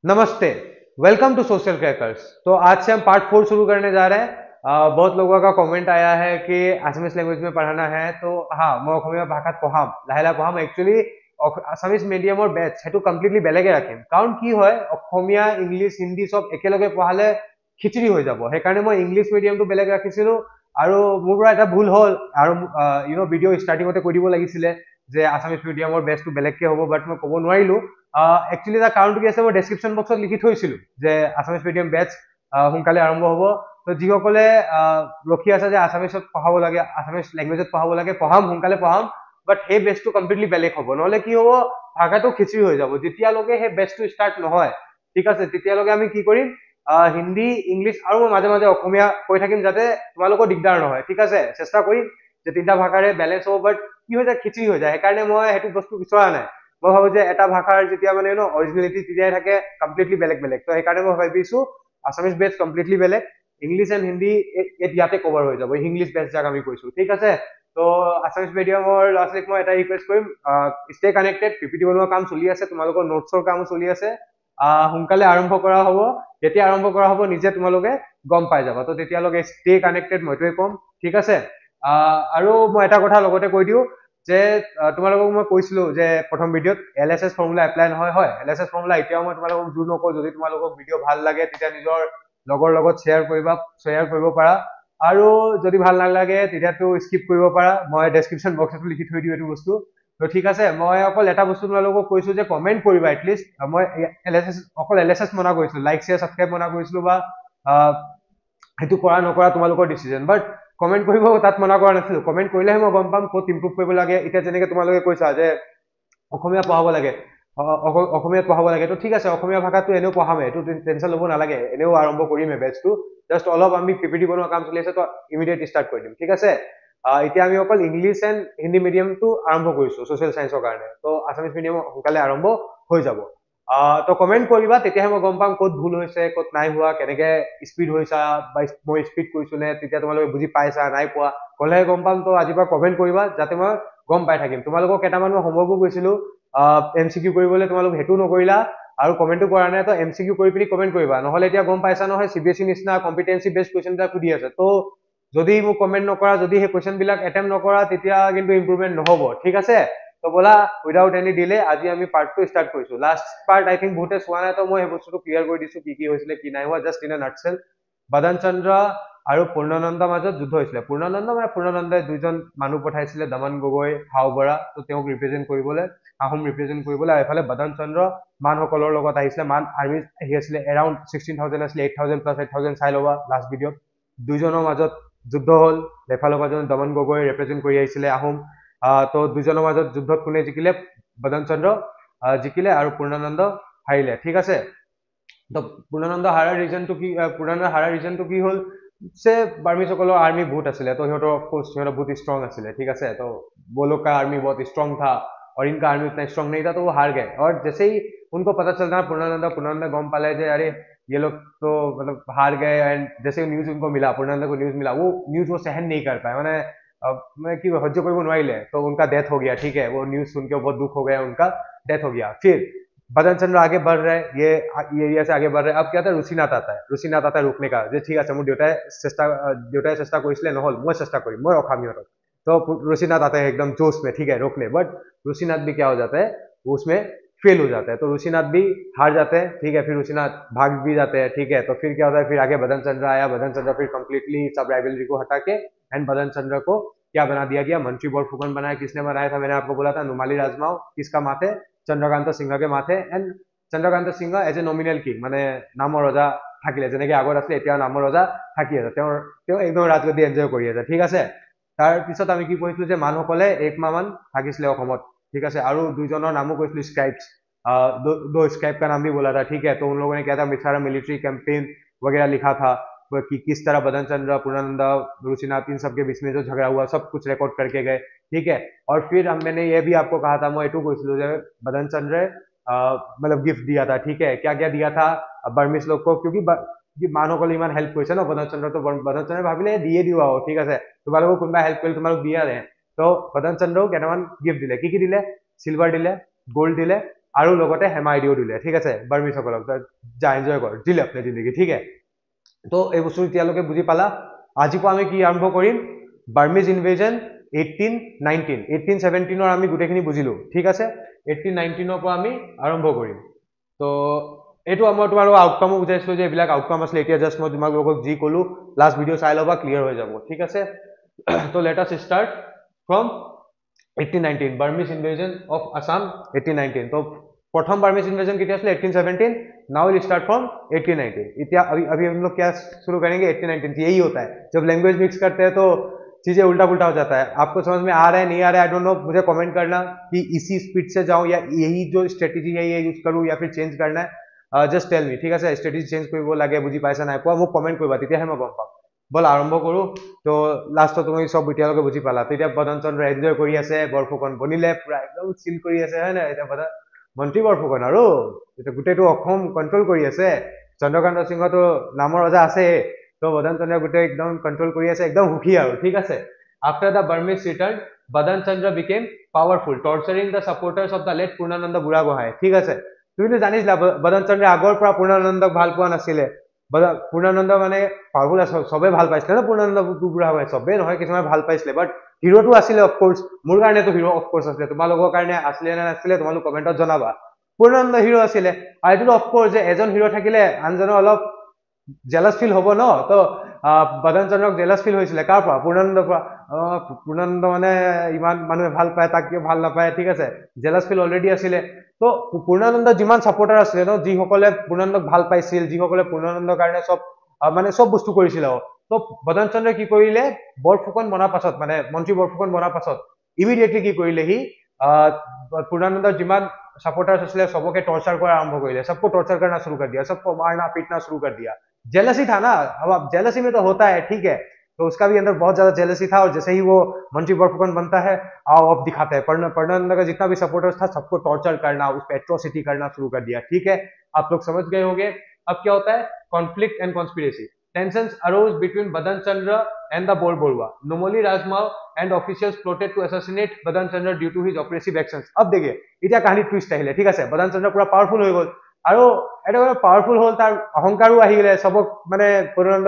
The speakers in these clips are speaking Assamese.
नमस्ते। Welcome to social crackers. तो आज से हम पार्ट 4 शुरू करने जा रहे हैं। बहुत लोगों का कमेंट आया है कि आसामीज लैंग्वेज में पढ़ाना है, तो हाँ मैं অসমীয়া ভাষাত পঢ়াম, লাহে লাহে পঢ়াম। একচুৱেলি আসামিজ মিডিয়ামৰ বেচ সেইটো কমপ্লিটলি বেলেগে ৰাখিম, কাৰণ কি হয় অসমীয়া ইংলিছ হিন্দী চব একেলগে পঢ়ালে খিচিৰি হৈ যাব। সেইকাৰণে মই ইংলিছ মিডিয়ামটো বেলেগ ৰাখিছিলো, আৰু মোৰ পৰা এটা ভুল হ'ল। আৰু ভিডিঅ' ষ্টাৰ্টিঙতে কৈ দিব লাগিছিলে যে আসামিজ মিডিয়ামৰ বেচটো বেলেগকে হ'ব, বাট মই ক'ব নোৱাৰিলো। একচুৱেলি তাৰ কাৰণটো কি আছে, মই ডেছক্ৰিপশ্যন বক্সত লিখি থৈছিলো যে আসামিজ মিডিয়াম বেচ সোনকালে আৰম্ভ হ'ব। তো যিসকলে ৰখি আছে যে আসামিজত পঢ়াব লাগে, আসামিজ লেংগুৱেজত পঢ়াব লাগে, পঢ়াম, সোনকালে পঢ়াম, বাট সেই বেচটো কমপ্লিটলি বেলেগ হ'ব। নহ'লে কি হ'ব, ভাষাটো খিচিৰি হৈ যাব। যেতিয়ালৈকে সেই বেচটো ষ্টাৰ্ট নহয়, ঠিক আছে, তেতিয়ালৈকে আমি কি কৰিম, হিন্দী ইংলিছ আৰু মই মাজে মাজে অসমীয়া কৈ থাকিম, যাতে তোমালোকৰ দিগদাৰ নহয়। ঠিক আছে, চেষ্টা কৰিম যে তিনিটা ভাষাৰে বেলেঞ্চ হ'ব, বাট কি হৈ যায়, খিচিৰি হৈ যায়। সেইকাৰণে মই সেইটো বস্তু বিচৰা নাই। মই ভাবো যে এটা ভাষাৰ যেতিয়া মানে অৰিজিনেলিটি তেতিয়াই থাকে, কমপ্লিটলি বেলেগ বেলেগ। তো সেইকাৰণে মই ভাবিছো আসামিজ বেচ কমপ্লিটলি বেলেগ, ইংলিছ এণ্ড হিন্দী ইয়াতে কভাৰ হৈ যাব, ইংলিছ বেচ যাক আমি কৈছো। ঠিক আছে, তো আসামিজ মিডিয়ামৰ ল'ৰা ছোৱালীক মই এটা ৰিকুৱেষ্ট কৰিম, ষ্টে কানেক্টেড। পিপিটি বনোৱা কাম চলি আছে, তোমালোকৰ নোটছৰ কামো চলি আছে। সোনকালে আৰম্ভ কৰা হ'ব। যেতিয়া আৰম্ভ কৰা হ'ব নিজে তোমালোকে গম পাই যাবা। তো তেতিয়ালৈকে ষ্টে কানেক্টেড, মইটোৱে ক'ম। ঠিক আছে, আৰু মই এটা কথা লগতে কৈ দিওঁ যে তোমালোকক মই কৈছিলো যে প্ৰথম ভিডিঅ'ত LSS ফৰ্মুলা এপ্লাই নহয়। হয়, LSS ফৰ্মুলা এতিয়াও মই তোমালোকক জোৰ নকৰোঁ। যদি তোমালোকক ভিডিঅ' ভাল লাগে তেতিয়া নিজৰ লগৰ লগত শ্বেয়াৰ কৰিব পাৰা, আৰু যদি ভাল নালাগে তেতিয়াতো স্কিপ কৰিব পাৰা। মই ডেছক্ৰিপশ্যন বক্সতো লিখি থৈ দিওঁ এইটো বস্তু। তো ঠিক আছে, মই অকল এটা বস্তু তোমালোকক কৈছো যে কমেণ্ট কৰিবা এটলিষ্ট। মই অকল LSS মনা কৰিছিলো, লাইক শ্বেয়াৰ ছাবস্ক্ৰাইব মনা কৰিছিলো, বা সেইটো কৰা নকৰা তোমালোকৰ ডিচিজন, বাট কমেণ্ট কৰিব তাত মনা কৰা নাছিলো। কমেণ্ট কৰিলেহে মই গম পাম ক'ত ইম্প্ৰুভ কৰিব লাগে। এতিয়া যেনেকে তোমালোকে কৈছা যে অসমীয়া পঢ়াব লাগে, অসমীয়াত পঢ়াব লাগে, তো ঠিক আছে, অসমীয়া ভাষাটো এনেও পঢ়ামে, এইটো টেনশ্যন ল'ব নালাগে, এনেও আৰম্ভ কৰিমে বেচটো। জাষ্ট অলপ আমি পিপিটি বনোৱা কাম চলি আছে, তো ইমিডিয়েট ষ্টাৰ্ট কৰি দিম। ঠিক আছে, এতিয়া আমি অকল ইংলিছ এণ্ড হিন্দী মিডিয়ামটো আৰম্ভ কৰিছো ছচিয়েল চায়েন্সৰ কাৰণে। তো আছামিজ মিডিয়াম সোনকালে আৰম্ভ হৈ যাব। তো কমেণ্ট কৰিবা, তেতিয়াহে মই গম পাম ক'ত ভুল হৈছে, ক'ত নাই হোৱা, কেনেকে স্পীড হৈছা, বা মই স্পীড কৰিছো নে, তেতিয়া তোমালোকে বুজি পাইছা নাই পোৱা, ক'লেহে গম পাম। তো আজিৰ পৰা কমেণ্ট কৰিবা যাতে মই গম পাই থাকিম। তোমালোকক কেইটামান মই হোমৱৰ্কো কৈছিলো MCQ কৰিবলৈ, তোমালোক সেইটো নকৰিলা আৰু কমেণ্টটো কৰা নাই। তো MCQ কৰি পিনি কমেণ্ট কৰিবা, নহ'লে এতিয়া গম পাইছা নহয় CBSE নিচিনা কম্পিটেন্সি বেছড কুৱেশ্যন বিলাক সুধি আছে। তো যদি মোক কমেণ্ট নকৰা, যদি সেই কুৱেশ্যন বিলাক এটেম্প নকৰা, তেতিয়া কিন্তু ইম্প্ৰুভমেণ্ট নহ'ব। ঠিক আছে, তো ব'লা উইদাউট এনি ডিলে আজি আমি পাৰ্ট 2 ষ্টাৰ্ট কৰিছো। লাষ্ট পাৰ্ট আই থিংক বহুতে চোৱা নাই, তো মই সেই বস্তুটো ক্লিয়াৰ কৰি দিছো কি কি হৈছিলে কি নাই হোৱা। জাষ্ট ইন এ নাটছেল, বদন চন্দ্ৰ আৰু পূৰ্ণানন্দৰ মাজত যুদ্ধ হৈছিলে। পূৰ্ণানন্দই দুইজন মানুহ পঠাইছিলে, দমন গগৈ, হাও বৰা, তো তেওঁক ৰিপ্ৰেজেণ্ট কৰিবলৈ, আহোম ৰিপ্ৰেজেণ্ট কৰিবলৈ। আৰু এফালে বদন চন্দ্ৰ মানসকলৰ লগত আহিছিলে। মান আৰ্মি আহি আছিলে, এৰাউণ্ড 16,000 আছিলে, 8,000 প্লাছ 8,000 চাই ল'বা লাষ্ট ভিডিঅ'ত। দুইজনৰ মাজত যুদ্ধ হ'ল। এফালৰ মাজত দমন গগৈ ৰিপ্ৰেজেণ্ট কৰি আহিছিলে আহোম। তো দুইজনৰ মাজত যুদ্ধত কোনে জিকিলে? বদন চন্দ্ৰ জিকিলে আৰু পূৰ্ণানন্দ হাৰিলে। ঠিক আছে, তো পূৰ্ণানন্দ হাৰাৰ ৰিজনটো কি হ'ল যে বাৰ্মিসকলৰ आर्मी बहुत आছিলে, तो সিহঁতৰ অফকোৰ্স সিহঁতৰ बहुत स्ट्रांग आছিলে। ठीक है, तो वो लोग का आर्मी बहुत स्ट्रांग था और इनका आर्मी उतना स्ट्रांग नहीं था, तो वो हार गए। और जैसे ही उनको पता चलता पूर्णानंद गम पाले जे अरे ये लोग तो मतलब हार गए, एंड जैसे न्यूज उनको मिला, पूर्णानंद को न्यूज मिला, वो न्यूज वो सहन नहीं कर पाए, मैंने कि हज्य कोई बनवाइले, तो उनका डेथ हो गया। ठीक है, वो न्यूज सुन के बहुत दुख हो गया, उनका डेथ हो गया। फिर बदन चंद्र आगे बढ़ रहे, ये एरिया से आगे बढ़ रहे। अब क्या था, ऋषिनाथ आता है रोकने का, जे ठीक है मोर देउताई চেষ্টা কৰিছিলে, নহল মই চেষ্টা কৰিম, মই ৰখাম সিহঁতক। तो ऋषिनाथ आता है एकदम जोश में, ठीक है, रोकने। बट ऋषिनाथ भी क्या हो जाता है, उसमें फेल हो जाता है। तो ऋषिनाथ भी हार जाते हैं। ठीक है, फिर ऋषिनाथ भाग भी जाते हैं। ठीक है, तो फिर क्या होता है, फिर आगे बदन चंद्र आया। बदन चंद्र फिर कंप्लीटली सब राइवलरी को हटा के एंड बदन चंद्र को क्या बना दिया गया, मंत्री बड़फुकन बनाया। किसने बनाया था, मैंने आपको बोला था, नुमाली राजमाव किसका माथे, चंद्रकांत सिंह के माथे। And Chandrakant Singh as a nominal king, মানে নামৰ ৰজা থাকিলে, যেনেকে আগত আছিলে এতিয়া নামৰ ৰজা থাকি আছে। তেওঁ একদম ৰাজগদ্দি এনজয় কৰি আছে। ঠিক আছে, তাৰপিছত আমি কি কৈছিলো যে মানুহসকলে 1 মাহ মান থাকিছিলে অসমত। ঠিক আছে, আৰু দুইজনৰ নামো কৈছিলো, স্ক্राइब्स। दो स्क्राइब का नाम भी बोला था। ठीक है, तो उन लोगों ने क्या था, सारा मिलिट्री कैंपेन वगैरह लिखा था कि किस तरह बदन चंद्र, पूर्णानंद, ऋषिनाथ, इन सबके बीच में जो झगड़ा हुआ सब कुछ रिकॉर्ड करके गए। ठीक है, और फिर मैंने ये भी आपको कहा था, मैं एटू কৈছিলো যে बदन चंद्र मतलब गिफ्ट दिया था। ठीक है, क्या क्या दिया था বাৰ্মিজ लोग को, क्योंकि মানুহসকলে ইমান হেল্প কৰিছে ন বদন চন্দ্ৰ, তো বদন চন্দ্ৰ ভাবিলে দিয়ে দিও আৰু। ঠিক আছে, তোমালোকক কোনোবা হেল্প কৰিলে তোমালোক দিয়া দে। তো বদন চন্দ্ৰও কেইটামান গিফ্ট দিলে। কি কি দিলে, সিলভাৰ দিলে, গোল্ড দিলে, আৰু লগতে হেমা আইডিও দিলে ঠিক আছে বাৰ্মিসকলক যা এনজয় কৰ দিলে আপুনি জিন্দগী ঠিক আছে তো এই বস্তু এতিয়ালৈকে বুজি পালা আজিৰ পৰা আমি কি আৰম্ভ কৰিম বাৰ্মিজ ইনভেজন 1819 1817 আমি গোটেইখিনি বুজিলো ঠিক আছে 1819 পৰা আমি আৰম্ভ কৰিম তো এইটো মই তোমালোকক আউটকামো বুজাইছিলো যে এইবিলাক আউটকাম আছিলে এতিয়া জাষ্ট মই তোমালোকক যি ক'লো লাষ্ট ভিডিঅ' চাই ল'বা ক্লিয়াৰ হৈ যাব ঠিক আছে তো let us start from 1819 Burmese invasion of Assam 1819 तो प्रथम Burmese invasion कितना था 1817 now we'll start from 1819 इतना अभी हम लोग क्या शुरू करेंगे 1819 यही होता है जब लैंग्वेज मिक्स करते हैं तो चीजें उल्टा पुल्टा हो जाता है आपको समझ में आ रहा है नहीं आ रहा है आई डोंट नो मुझे कमेंट करना कि इसी स्पीड से जाऊं या यही जो स्ट्रेटेजी है ये यूज करूं या फिर चेंज करना है जस्ट टेल मी ठीक है स्ट्रेटेजी चेंज কৰিব লাগে বুজি পাইছা নাই পোৱা মোক কমেন্ট কৰিবা তেতিয়াহে মই গম পাম বল আৰম্ভ কৰো তো লাষ্টত তুমি সব এতিয়ালৈকে বুজি পালা তেতিয়া বদন চন্দ্ৰ এনজয় কৰি আছে বৰফুকন বনিলে পুৰা একদম চিল কৰি আছে হয় না এটা বদন মন্ত্ৰী বৰফুকন আৰু এটা গুটেটো অসম কন্ট্ৰোল কৰি আছে চন্দ্ৰকান্ত সিংহটো নামৰ ৰজা আছে তো বদন চন্দ্ৰ গুটে একদম কন্ট্ৰোল কৰি আছে একদম সুখী আৰু ঠিক আছে after the Burmese return Badan Chandra became powerful torturing the supporters of the late Purnananda Burhagohain ঠিক আছে তুমিতো জানিছিলা বদন চন্দ্ৰ আগৰ পৰা পূৰ্ণানন্দক ভাল পোৱা নাছিলে পূৰ্ণানন্দ মানে পাগল সবে ভাল পাইছিলে না পূৰ্ণানন্দ বুঢ়াগোহাঁই সবে নহয় কিছুমান ভাল পাইছিলে বাট হিৰোটো আছিলে অফ কোৰ্স মোৰ কাৰণেতো হিৰো অফ কোৰ্স আছিলে তোমালোকৰ কাৰণে আছিলে না নাছিলে তোমালোক কমেন্টত জনাবা পূৰ্ণানন্দ হিৰো আছিলে আৰু এইটো অফ কোৰ্স যে এজন হিৰো থাকিলে আনজনৰ অলপ জেলাস ফিল হ'ব ন তো বদন চন্দ্ৰক জেলাস ফিল হৈছিলে কাৰ পৰা পূৰ্ণানন্দৰ পৰা পূৰ্ণানন্দ মানে ইমান মানুহে ভাল পায় তাক ভাল নাপায় ঠিক আছে জেলাস ফিল অলৰেডি আছিলে তো পূৰ্ণানন্দ যিমান সাপোৰ্টাৰ আছিলে ন যিসকলে পূৰ্ণানন্দক ভাল পাইছিল যিসকলে পূৰ্ণানন্দৰ কাৰণে সব মানে সব বস্তু কৰিছিল তো বদন চন্দ্ৰ কি কৰিলে বৰফুকন বনাৰ পাছত মানে মন্ত্ৰী বৰফুকন বনাৰ পাছত ইমিডিয়েটলি কি কৰিলে সি পূৰ্ণানন্দৰ যিমান सपोर्टर्स असले सबके टॉर्चर कर आरंभ कर दिया सबको टॉर्चर करना शुरू कर दिया सबको मारना पीटना शुरू कर दिया जेलसी था ना अब जेलसी में तो होता है ठीक है तो उसका भी अंदर बहुत ज्यादा जेलसी था और जैसे ही वो मंत्री बरफुकन बनता है आओ अब दिखाते हैं पढ़ना का जितना भी सपोर्टर्स था सबको टॉर्चर करना उस पर एट्रोसिटी करना शुरू कर दिया ठीक है आप लोग समझ गए होंगे अब क्या होता है conflict and conspiracy Tensions arose between Badan Chandra and the Bor Borua. Nomoli Rajmao and officials plotted to assassinate Badan Chandra due to his oppressive actions. अब देखिए इतना कहानी ट्विस्ट আহিলে ঠিক আছে বদন চন্দ্ৰ পুৰা পাৱাৰফুল হৈ গল আৰু এটা পাৱাৰফুল হল তাৰ অহংকাৰো আহিলে সবক মানে পূৰ্ণানন্দ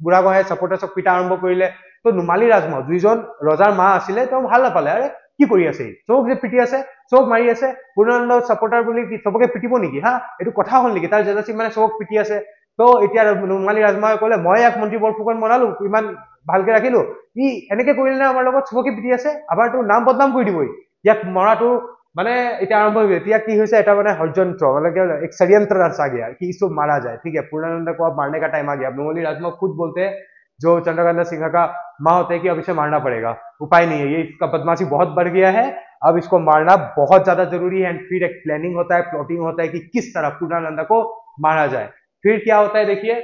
বুঢ়াগোহাঁই সাপোৰ্টাৰছক পিটা আৰম্ভ কৰিলে তো নুমালী ৰাজমাও দুইজন ৰজাৰ মা আছিলে তো ভাল নাপালে আৰে কি কৰি আছে সবক যে পিটি আছে সবক মাৰি আছে পূৰ্ণানন্দ সাপোৰ্টাৰ বুলি সবকে পিটিব নেকি হা এইটো কথা হল নেকি তাৰ জেলাসি মানে সবক পিটি আছে তো এতিয়া নুমালী ৰাজমাও কলে মই এক মন্ত্ৰী বৰফুকন বনালো ইমান ভালকে ৰাখিলো ই এনেকে কৰিলে না আমাৰ লগত সবকে পিটি আছে আবাৰটো নাম বদনাম কৰি দিবই ইয়াক মৰাটো মানে এটা আৰম্ভ হৈ এতিয়া কি হৈছে এটা মানে হৰযন্ত্ৰ মানে एक षड्यंत्र रचा गया कि इसको मारा जाए ठीक है पूर्णानंद को अब मारने का टाइम आ गया नुमाली राजमाओ खुद बोलते हैं जो चंद्रकांत सिंह का माँ होते हैं कि अब इसे मारना पड़ेगा उपाय नहीं है ये इसका बदमाशी बहुत बढ़ गया है अब इसको मारना बहुत ज्यादा जरूरी है एंड फिर एक प्लानिंग होता है प्लॉटिंग होता है कि किस तरह पूर्णानंद को मारा जाए फिर क्या होता है देखिए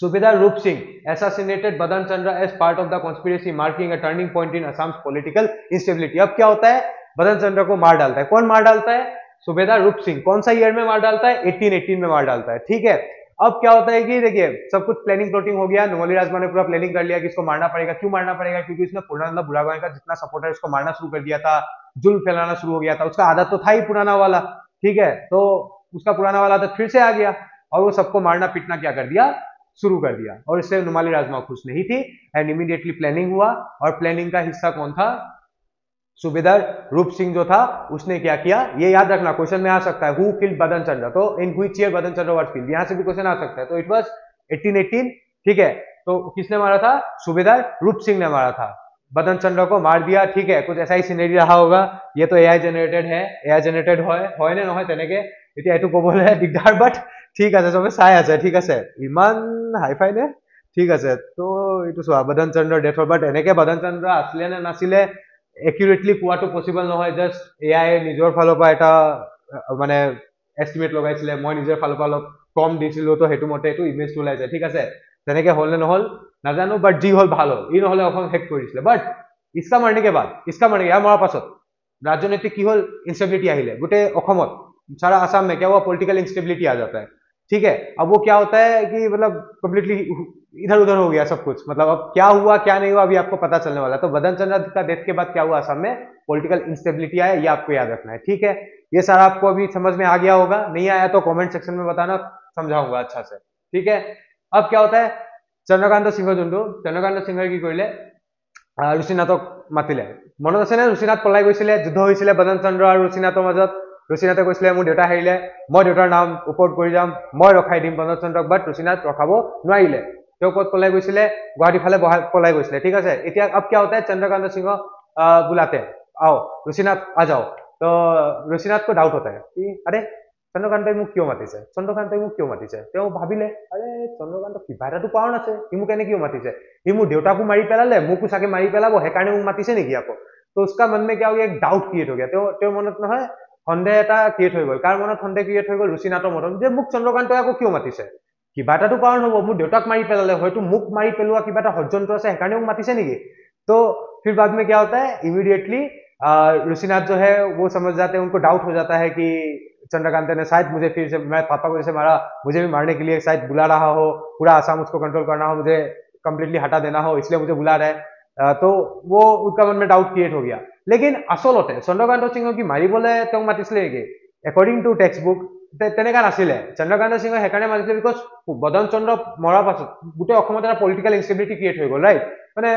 Subedar Rup Singh assassinated Badan Chandra as part of the conspiracy, marking a turning point in Assam's political instability. अब क्या होता है बदन चंद्र को मार डालता है कौन मार डालता है सुबेदार रूप सिंह कौन सा ईयर में मार डालता है 1818 में मार डालता है ठीक है अब क्या होता है कि देखिए सब कुछ प्लानिंग प्लॉटिंग हो गया नुमाली राजमा ने पूरा प्लानिंग कर लिया कि इसको मारना पड़ेगा क्यों मारना पड़ेगा क्योंकि इसने पूर्णानंद बुढ़ागोहांई का जितना सपोर्टर इसको मारना शुरू कर दिया था जुल्म फैलाना शुरू हो गया था उसका आदत तो था ही पुराना वाला ठीक है तो उसका पुराना वाला आदत फिर से आ गया और वो सबको मारना पीटना क्या कर दिया शुरू कर दिया और इससे नुमाली राजमा खुश नहीं थी एंड इमीडिएटली प्लानिंग हुआ और प्लानिंग का हिस्सा कौन था सुबेदार रूप सिंह जो था उसने क्या किया ये याद रखना क्वेश्चन में आ सकता है हु किल्ड बदन चंद्र तो इन व्हिच ईयर बदन चंद्र वाज किल्ड यहां से भी क्वेश्चन आ सकता है तो इट वाज 1818 ठीक है तो किसने मारा था सुबेदार रूप सिंह ने मारा था बदन चंद्र को मार दिया ठीक है कुछ ऐसा ही सिनेरियो रहा होगा ये तो एआई जनरेटेड है एआई जनरेटेड হয় নে নহয় তেনেকে এতিয়া এটো কবলে দিগদাৰ বাট ঠিক আছে সবে চাই আছে ঠিক আছে ইমান হাইফাই নে ঠিক আছে তো এটো সোৱা বদন চন্দ্ৰ ডেথৰ বাট এনেকে বদন চন্দ্ৰ আসলে নে নাছিলে একিউৰেটলি কোৱাটো পসিবল নহয় জাস্ট এআই নিজৰ ফালৰ পৰা এটা মানে এস্টিমেট লগাইছিলে মই নিজৰ ফালৰ পৰা কম দিছিলো তো হেতু মতে এটো ইমেজ ওলাইছে ঠিক আছে তেনেকে হল নে নহল নাজানো বাট জি হল ভাল হল ই নহলে অখন হেক কৰিছিলে বাট इसका मरने के बाद इसका मरने या मरार पाছত राजनीतिक की हल इंस्टेबिलिटी आहिले गुटे অসমত सारा आसाम में क्या हुआ पॉलिटिकल इंस्टेबिलिटी आ जाता है ठीक है अब वो क्या होता है कि मतलब कंप्लीटली इधर उधर हो गया सब कुछ, मतलब अब क्या हुआ क्या नहीं हुआ अभी आपको पता चलने वाला है। तो बदन चंद्र का डेथ के बाद क्या हुआ असम में, पॉलिटिकल इंस्टेबिलिटी आया, ये आपको याद रखना है, ठीक है। ये सारा आपको अभी समझ में आ गया होगा, नहीं आया तो कमेंट सेक्शन में बताना, समझाऊंगा अच्छा से, ठीक है। अब क्या होता है, चंद्रकांत सिंह जो चंद्रकांत सिंह की কৰিলে ৰুচিনাথক মাতিলে, মনত আছে নে ৰুচিনাথ পলাই গৈছিলে, যুদ্ধ হৈছিলে বদন চন্দ্ৰ আৰু ৰুচিনাথৰ মাজত। ৰুচিনাথে কৈছিলে মোৰ দেউতা হাৰিলে, মই দেউতাৰ নাম ওপৰত কৰি যাম, মই ৰখাই দিম বদন চন্দ্ৰক, বাট ৰুচিনাথ ৰখাব নোৱাৰিলে। তেওঁ ক'ত পলাই গৈছিলে, গুৱাহাটী ফালে পলাই গৈছিলে, ঠিক আছে। এতিয়া अब क्या होता है, चंद्रकांत सिंह बुलाते हैं, आओ ऋषिनाथ आ जाओ। तो ऋषिनाथ को डाउट होता है कि अरे চন্দ্ৰকান্তই মোক কিয় মাতিছে, চন্দ্ৰকান্তই মোক কিয় মাতিছে। তেওঁ ভাবিলে আৰে চন্দ্ৰকান্ত কিবা এটাতো কাৰণ আছে, সি মোক এনে কিয় মাতিছে, সি মোৰ দেউতাকো মাৰি পেলালে, মোকো চাগে মাৰি পেলাব, সেইকাৰণে মোক মাতিছে নেকি আকৌ। তো उसका मन में क्या हो गया, एक डाउट क्रिएट हो गया, তেওঁৰ মনত নহয় সন্দেহ এটা ক্ৰিয়েট হৈ গ'ল। কাৰ মনত সন্দেহ ক্ৰিয়েট হৈ গ'ল, ৰুচিনাথৰ মনত, যে মোক চন্দ্ৰকান্তই আকৌ কিয় মাতিছে, কিবা এটাতো কাৰণ হ'ব, মোৰ দেউতাক মাৰি পেলালে, হয়তো মোক মাৰি পেলোৱা কিবা এটা ষড়যন্ত্ৰ আছে, সেইকাৰণে মোক मातिছে নেকি। तो फिर बाद में क्या होता है, इमीडिएटली ऋषिनाथ जो है वो समझ जाते हैं, उनको डाउट हो जाता है कि चंद्रकांत ने शायद मुझे फिर से, मैं पापा को जैसे मारा, मुझे भी मारने के लिए शायद बुला रहा हो, पूरा आसाम उसको कंट्रोल करना हो, मुझे कंप्लीटली हटा देना हो, इसलिए मुझे बुला रहा है। तो वो उनका मन में डाउट क्रिएट हो गया। लेकिन आसलते चंद्रकांत सिंह की मारिबले मातिছিলে নেকি, एकॉर्डिंग टू टेक्स्ट बुक তেনেকা নাছিলে। চন্দ্ৰকান্ত সিংহ সেইকাৰণে মাতিছিলে বিকজ বদন চন্দ্ৰ মৰাৰ পাছত গোটেই অসমত এটা পলিটিকেল ইনষ্টেবিলিটি ক্ৰিয়েট হৈ গ'ল, ৰাইট। মানে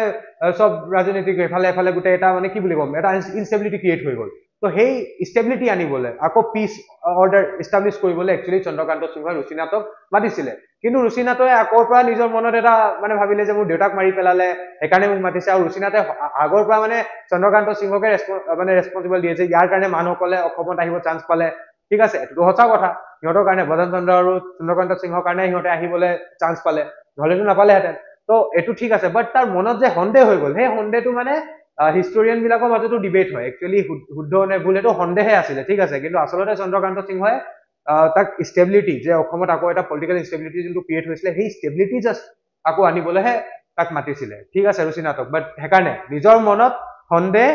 সব ৰাজনীতিক এফালে এফালে গোটেই এটা মানে কি বুলি ক'ম, এটা ইনষ্টেবিলিটি ক্ৰিয়েট হৈ গ'ল। তো সেই ষ্টেবিলিটি আনিবলৈ, আকৌ পিচ অৰ্ডাৰ ইষ্টাব্লিছ কৰিবলৈ একচুৱেলি চন্দ্ৰকান্ত সিংহই ৰুচিনাথক মাতিছিলে। কিন্তু ৰুচিনাথে আগৰ পৰা নিজৰ মনত এটা মানে ভাবিলে যে মোৰ দেউতাক মাৰি পেলালে, সেইকাৰণে মোক মাতিছে। আৰু ৰুচিনাথে আগৰ পৰা মানে চন্দ্ৰকান্ত সিংহকে মানে ৰেছপন্সিবল দিয়ে যে ইয়াৰ কাৰণে মানুহসকলে অসমত আহিব চান্স পালে, ঠিক আছে। এইটোতো সঁচা কথা, সিহঁতৰ কাৰণে বদন চন্দ্ৰ আৰু চন্দ্ৰকান্ত সিংহৰ কাৰণে সিহঁতে আহিবলৈ চান্স পালে, নহ'লেতো নাপালেহেঁতেন। তো এইটো ঠিক আছে, বাট তাৰ মনত যে সন্দেহ হৈ গ'ল, সেই সন্দেহটো মানে হিষ্টৰিয়ান বিলাকৰ মাজতো ডিবেট হয়, একচুৱেলি শুদ্ধ নে ভুল, এইটো সন্দেহে আছিলে, ঠিক আছে। কিন্তু আচলতে চন্দ্ৰকান্ত সিংহই তাক ষ্টেবিলিটি, যে অসমত আকৌ এটা পলিটিকেল ষ্টেবিলিটি যোনটো ক্ৰিয়েট হৈছিলে, সেই ষ্টেবিলিটি জাষ্ট আকৌ আনিবলৈহে তাক মাতিছিলে, ঠিক আছে ৰুচিনাথক। বাট সেইকাৰণে নিজৰ মনত সন্দেহ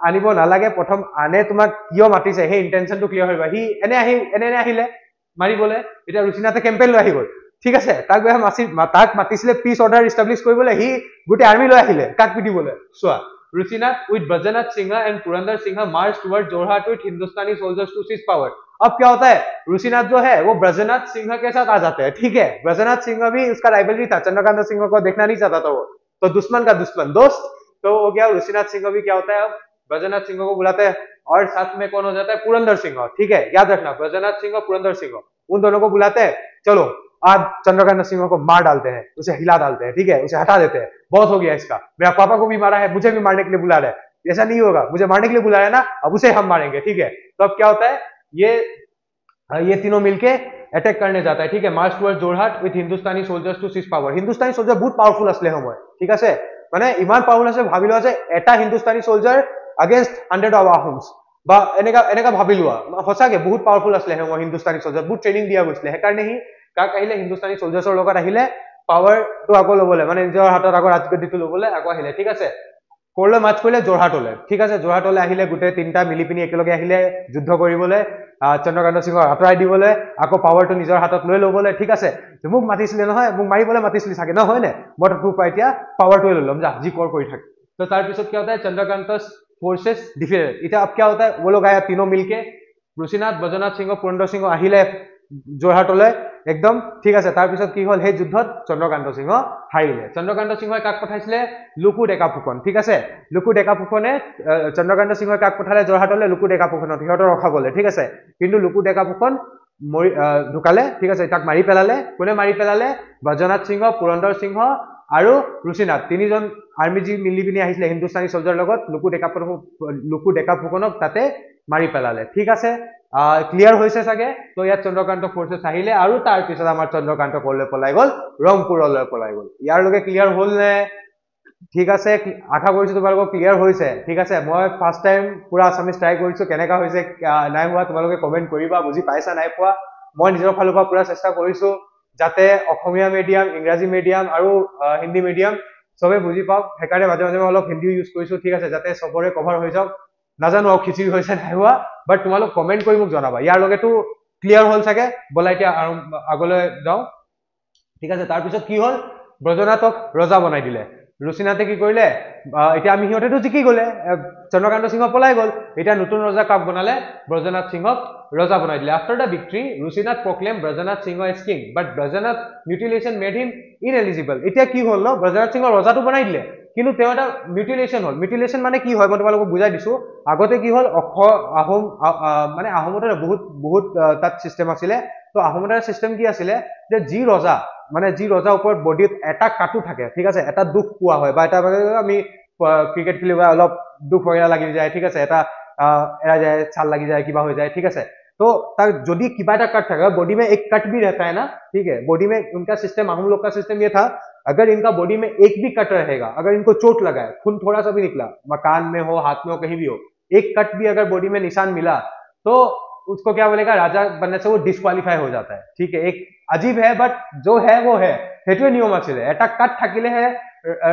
আনিব নালাগে, প্ৰথম আনে তোমাক কিয় মাতিছে সেই ইণ্টেনশ্যনটো ক্লিয়াৰ হৈ গ'ল। সি এনে আহিলে মাৰিবলৈ, এতিয়া ৰুচিনাথে কেম্পেইন লৈ আহি গ'ল, ঠিক আছে। তাক মাতিছিলে পিচ অৰ্ডাৰ ইষ্টাব্লিছ কৰিবলৈ, সি গোটেই আৰ্মি লৈ আহিলে কাক পিটিবলৈ। চোৱা, Rishinath with Brajanath Singha and Purandar Singha marched towards Jorhat with Hindustani soldiers to seize power। अब क्या होता है, ऋषिनाथ जो है वो ब्रजनाथ सिंह के साथ आ जाते हैं, ठीक है। ब्रजनाथ सिंह भी उसका राइवलरी था, चंद्रकांत सिंह को देखना नहीं चाहता था वो, तो दुश्मन का दुश्मन दोस्त। तो वो क्या, ऋषिनाथ सिंह भी क्या होता है, अब ब्रजनाथ सिंह को बुलाते हैं, और साथ में कौन हो जाता है, पुरंदर सिंह, ठीक है। याद रखना, ब्रजनाथ सिंह और पुरंदर सिंह, उन दोनों को बुलाते हैं, चलो आज चंद्रकांत सिंह को मार डालते हैं, उसे हिला डालते हैं, ठीक है, उसे हटा देते हैं, बहुत हो गया इसका, मेरा पापा को भी मारा है, मुझे भी मारने के लिए बुला रहा है, ऐसा नहीं होगा, मुझे मारने के लिए बुला रहा है ना, अब उसे हम मारेंगे, ठीक है। तो अब क्या होता है, ये तीनों मिलके अटैक करने जाता है, ठीक है। March towards Jorhat with Hindustani soldiers to seize power. Hindustani soldier बहुत पावरफुल असले समय, ঠিক আছে, মানে ইমান পাওয়ারফুল আছে, ভাবি লোৱা যে এটা হিন্দুস্তানী সোলজাৰ अगेंस्ट 100 অফ আহোমস, বা এনেকা ভাবি লোৱা, সঁচাকে বহুত পাওয়াৰফুল আসলে সময় হিন্দুস্তানী সোলজাৰ, বহুত ট্ৰেইনিং দিয়া গৈছিলে। সেইকাৰণে সি কাক আহিলে, হিন্দুস্তানী সোলজাৰ্ছৰ লগত আহিলে পাৱাৰটো আকৌ ল'বলৈ, মানে নিজৰ হাতত আকৌ ৰাজগদ্দিটো ল'বলৈ আকৌ আহিলে, ঠিক আছে। কৰলৈ মাৰ্চ কৰিলে, যোৰহাটলৈ, ঠিক আছে। যোৰহাটলৈ আহিলে, গোটেই তিনিটা মিলি পিনি একেলগে আহিলে যুদ্ধ কৰিবলৈ, চন্দ্ৰকান্ত সিংহক আঁতৰাই দিবলৈ, আকৌ পাৱাৰটো নিজৰ হাতত লৈ ল'বলৈ, ঠিক আছে। মোক মাতিছিলে নহয়, মোক মাৰিবলৈ মাতিছিলে চাগে, নহয় নে, মই তোৰ পৰা এতিয়া पावरটো লৈ ল'ম, যা যি কৰি থাক। तो তাৰপিছত क्या होता है, चंद्रकांत फोर्सेस डिफीटेड। इतना अब क्या होता है, वो लोग आया तीनों मिलके, ऋषिनाथ, ब्रजनाथ सिंह, पुरंदर सिंह আহিলে যোৰহাটলৈ একদম, ঠিক আছে। তাৰপিছত কি হ'ল, সেই যুদ্ধত চন্দ্ৰকান্ত সিংহ হাৰিলে। চন্দ্ৰকান্ত সিংহই কাক পঠাইছিলে, লুকু ডেকা ফুকন, ঠিক আছে। লুকু ডেকা ফুকনে চন্দ্ৰকান্ত সিংহই কাক পঠালে যোৰহাটলৈ, লুকু ডেকা ফুকনক, সিহঁতৰ ৰখাবলৈ, ঠিক আছে। কিন্তু লুকু ডেকা ফুকন ঢুকালে, ঠিক আছে। তাক মাৰি পেলালে, কোনে মাৰি পেলালে, ব্ৰজনাথ সিংহ, পুৰন্দৰ সিংহ আৰু ঋষিনাথ, তিনিজন আৰ্মি যি মিলি পিনি আহিছিলে হিন্দুস্তানী সোলজাৰ লগত, লুকু ডেকা ফুকনক তাতে মাৰি পেলালে, ঠিক আছে। ক্লিয়াৰ হৈছে চাগে। তো ইয়াত চন্দ্ৰকান্ত ফোৰ্চেছ আহিলে, আৰু তাৰপিছত আমাৰ চন্দ্ৰকান্ত ক'লৈ পলাই গ'ল, ৰংপুৰলৈ পলাই গ'ল। ইয়াৰলৈকে ক্লিয়াৰ হ'ল নে, ঠিক আছে। আশা কৰিছো তোমালোকক ক্লিয়াৰ হৈছে, ঠিক আছে। মই ফাৰ্ষ্ট টাইম পুৰা আছামিজ ট্ৰাই কৰিছো, কেনেকা হৈছে নাই হোৱা তোমালোকে কমেণ্ট কৰিবা, বুজি পাইছা নাই পোৱা। মই নিজৰ ফালৰ পৰা পুৰা চেষ্টা কৰিছো যাতে অসমীয়া মিডিয়াম, ইংৰাজী মিডিয়াম আৰু হিন্দী মিডিয়াম চবে বুজি পাওক, সেইকাৰণে মাজে মাজে অলপ হিন্দীও ইউজ কৰিছো, ঠিক আছে, যাতে চবৰে কভাৰ হৈ যাওক। নাজানো আৰু খিচিৰি হৈছে নাই হোৱা, বাট তোমালোক কমেণ্ট কৰি মোক জনাবা। ইয়াৰ লগেতো ক্লিয়াৰ হ'ল চাগে, ব'লা এতিয়া আগলৈ যাওঁ। ঠিক আছে তাৰ পিছত কি হল ব্ৰজনাথক ৰজা বনাই দিলে ৰুচিনাথে কি কৰিলে এতিয়া আমি সিহঁতেতো জিকি গলে চন্দ্ৰকান্ত সিংহ পলাই গল এতিয়া নতুন ৰজা কাক বনালে ব্ৰজনাথ সিংহক ৰজা বনাই দিলে আফটাৰ দা ভিক্টৰী ৰুচিনাথ প্ৰক্লেম ব্ৰজনাথ সিংহ এজ কিং বাট ব্ৰজনাথ মিউটিলেশন মেড হিম ইনএলিজিবল এতিয়া কি হল ন ব্ৰজনাথ সিংহ ৰজাটো বনাই দিলে কিন্তু তেওঁ এটা মিউটিলেশন হল মিউটিলেশন মানে কি হয় মই তোমালোকক বুজাই দিছো আগতে কি হল আহোম মানে আহোমতৰ বহুত বহুত তাত সিস্টেম আছিলে তো আহোমতৰ সিস্টেম কি আছিলে যে যি ৰজা মানে যি ৰজা ওপৰত বডিত এটা কাটু থাকে ঠিক আছে এটা দুখ পোৱা হয় বা এটা আমি ক্ৰিকেট খেলিবা অলপ দুখ वगैरह লাগি যায় ঠিক আছে এটা এৰা যায় ছাল লাগি যায় কিবা হৈ যায় ঠিক আছে तो तक যদি কিবা এটা कट থাকে बॉडी में एक कट भी रहता है ना ठीक है बॉडी में उनका सिस्टम आम लोग का सिस्टम ये था अगर इनका बॉडी में एक भी कट रहेगा अगर इनको चोट लगा है खून थोड़ा सा भी निकला मकान में हो हाथ में हो कहीं भी हो एक कट भी अगर बॉडी में निशान मिला तो उसको क्या बोलेगा राजा बनने से वो डिस्क्वालीफाई हो जाता है ठीक है एक अजीब है बट जो है वो है हेतुए नियम आছিলে এটা কাট থাকিলে হে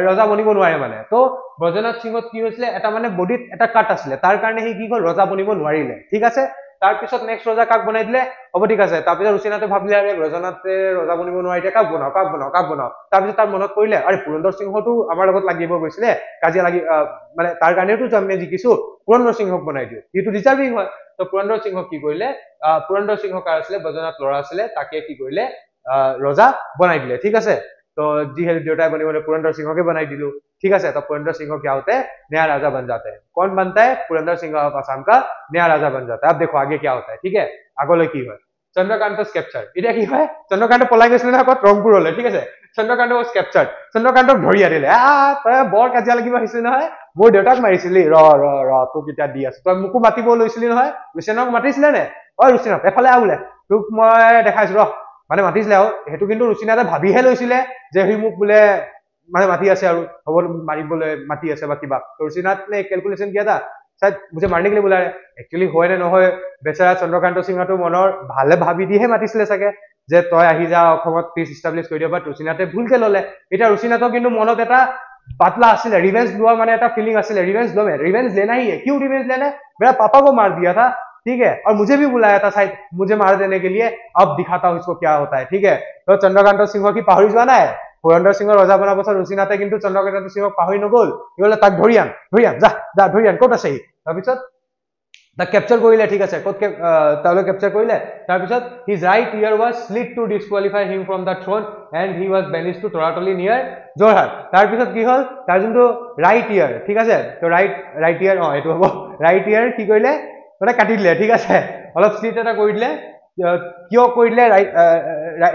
ৰজা বনিব নোৱাৰে মানে তো ব্ৰজনাথ সিংহত কি হৈছিলে এটা মানে বডিত এটা কাট আছিলে তাৰ কাৰণে হি কি হ'ল ৰজা বনিব নোৱাৰিলে ঠিক আছে তাৰ পিছত নেক্সট ৰজা কাক বনাই দিলে হ'ব ঠিক আছে তাৰ পিছত ৰুচিনাথে ভাবিলে আৰে ব্ৰজনাথে ৰজা বনিব নোৱাৰিলে কাক বনাও তাৰ পিছত তাৰ মনত পৰিলে আৰে পুৰন্দৰ সিংহটো আমাৰ লগত লাগিব গৈছিলে কাজিয়া লাগি মানে তাৰ কাৰণেটো আমি জিকিছো পুৰন্দৰ সিংহক বনাই দিও ইটো ডিজাৰ্ভিং হয় তো পুৰন্দৰ সিংহক কি কৰিলে পুৰন্দৰ সিংহ কাৰ আছিলে ব্ৰজনাথ লৰা আছিলে তাকে কি কৰিলে ৰজা বনাই দিলে ঠিক আছে तो जी है देवता बने बने पुरंदर सिंह के बनाई दिलू ठीक है तो पुरंदर सिंह क्या होते हैं नया राजा बन जाते हैं कौन बनता है पुरंदर सिंह ऑफ आसाम का नया राजा बन जाता है अब देखो आगे क्या होता है ठीक है आगे की है चंद्रकांत कैप्चर इतना की है चंद्रकांत पलाई गई रंगपुर ठीक है चंद्रकांत वाज कैप्चर्ड चंद्रकांतक धरि आनिले तय बर काजिया লাগিব হৈছিল নহয় মোৰ দেউতাক মাৰিছিলি ৰ তো কিটা দি আছে তই মুকু মাতিব লৈছিলি নহয় ৰুচিনাথক মাতিছিলে নে অ ৰুচিনাথ এফালে আউলে তোক মই দেখাইছো ৰ মানে মাতিছিলে আৰু হেতু কিন্তু ৰুচিনাথে ভাবিহে লৈছিলে যে হি মুক বুলে মানে মাতি আছে আৰু হ'ব মাৰিবলৈ মাতি আছে বা কিবা ৰুচিনাথ ने कैलकुलेशन किया था शायद मुझे मारने के लिए बुला रहे एक्चुअली होय ने নহয় बेचारा चंद्रकांत सिंहটো মনৰ ভালে ভাবি দিহে মাতিছিলে সকে যে তই আহি যা অসমত পিস এস্টাবলিশ কৰি দিবা ৰুচিনাথে ভুলকে ললে এটা ৰুচিনাথৰ কিন্তু মনত এটা बातला आছিলে रिवेंज लोआ माने এটা फीलिंग आছিলে रिवेंज लो मैं रिवेंज लेना ही है क्यों रिवेंज लेना है मेरा पापा को मार दिया था ठीक है और मुझे भी बुलाया था शायद मुझे मार देने के लिए अब दिखाता हूं इसको क्या होता है ठीक है तो चंद्रकांत सिंह की पाहरी जोৱা নাই पुरंदर सिंह रजा बना पाছত ৰুচিনাথে কিন্তু চন্দ্ৰকান্ত সিংহক পাহৰি নগল ইহলে তাক ধৰিয়ান যা ধৰিয়ান ক'ত আছে তাৰ পিছত द कैप्चर কৰিলে ঠিক আছে কত তাহলে कैप्चर কৰিলে তাৰ পিছত his right ear was slit to disqualify him from the throne and he was banished to Taratali near Jorhat তাৰ পিছত কি হল তাৰ যোনটো ৰাইট ইয়াৰ ঠিক আছে তো ৰাইট ইয়াৰ এটো হ'ব ৰাইট ইয়াৰ কি কৰিলে মানে কাটি দিলে ঠিক আছে অলপ স্লিট এটা কৰি দিলে কিয় কৰি দিলে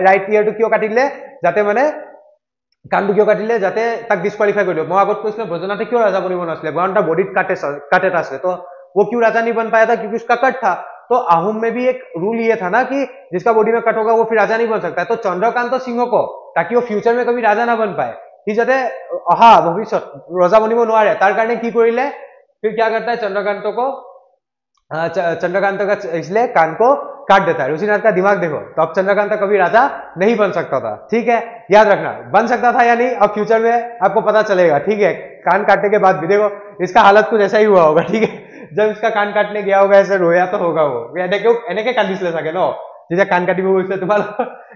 রাইট ইয়ারটো কিয় কাটি দিলে যাতে মানে কান্ডু কিয় কাটিলে যাতে তাক ডিসকোয়ালিফাই কৰি দিও মই আগত কৈছিলো ব্ৰজনাথে কিয় ৰাজা বনিব নাছিলে কাৰণ তাৰ বডিত কাটে আছে তো वो क्यों राजा नहीं बन पाया था क्योंकि उसका कट था तो आहूम में भी एक रूल ये था ना कि जिसका बॉडी में कट होगा वो फिर राजा नहीं बन सकता है तो चंद्रकांत सिंह को ताकि वो फ्यूचर में कभी राजा ना बन पाए कि जाते अहा भविष्य रजा बनिब নোৱাৰে তাৰ কাৰণে কি কৰিলে फिर क्या करता है चंद्रकांत का इसलिए कान को काट देता है ऋषिनाथ का दिमाग देखो तो अब चंद्रकांत कभी राजा नहीं बन सकता था ठीक है याद रखना बन सकता था या नहीं अब फ्यूचर में आपको पता चलेगा ठीक है कान काटने के बाद भी देखो इसका हालत कुछ ऐसा ही हुआ होगा ठीक है जब इसका कान काटने गया होगा ऐसे रोया तो होगा वो এনেকে কান্দিছিলে চাগে ন যেতিয়া কান কাটিব গৈছে তোমাল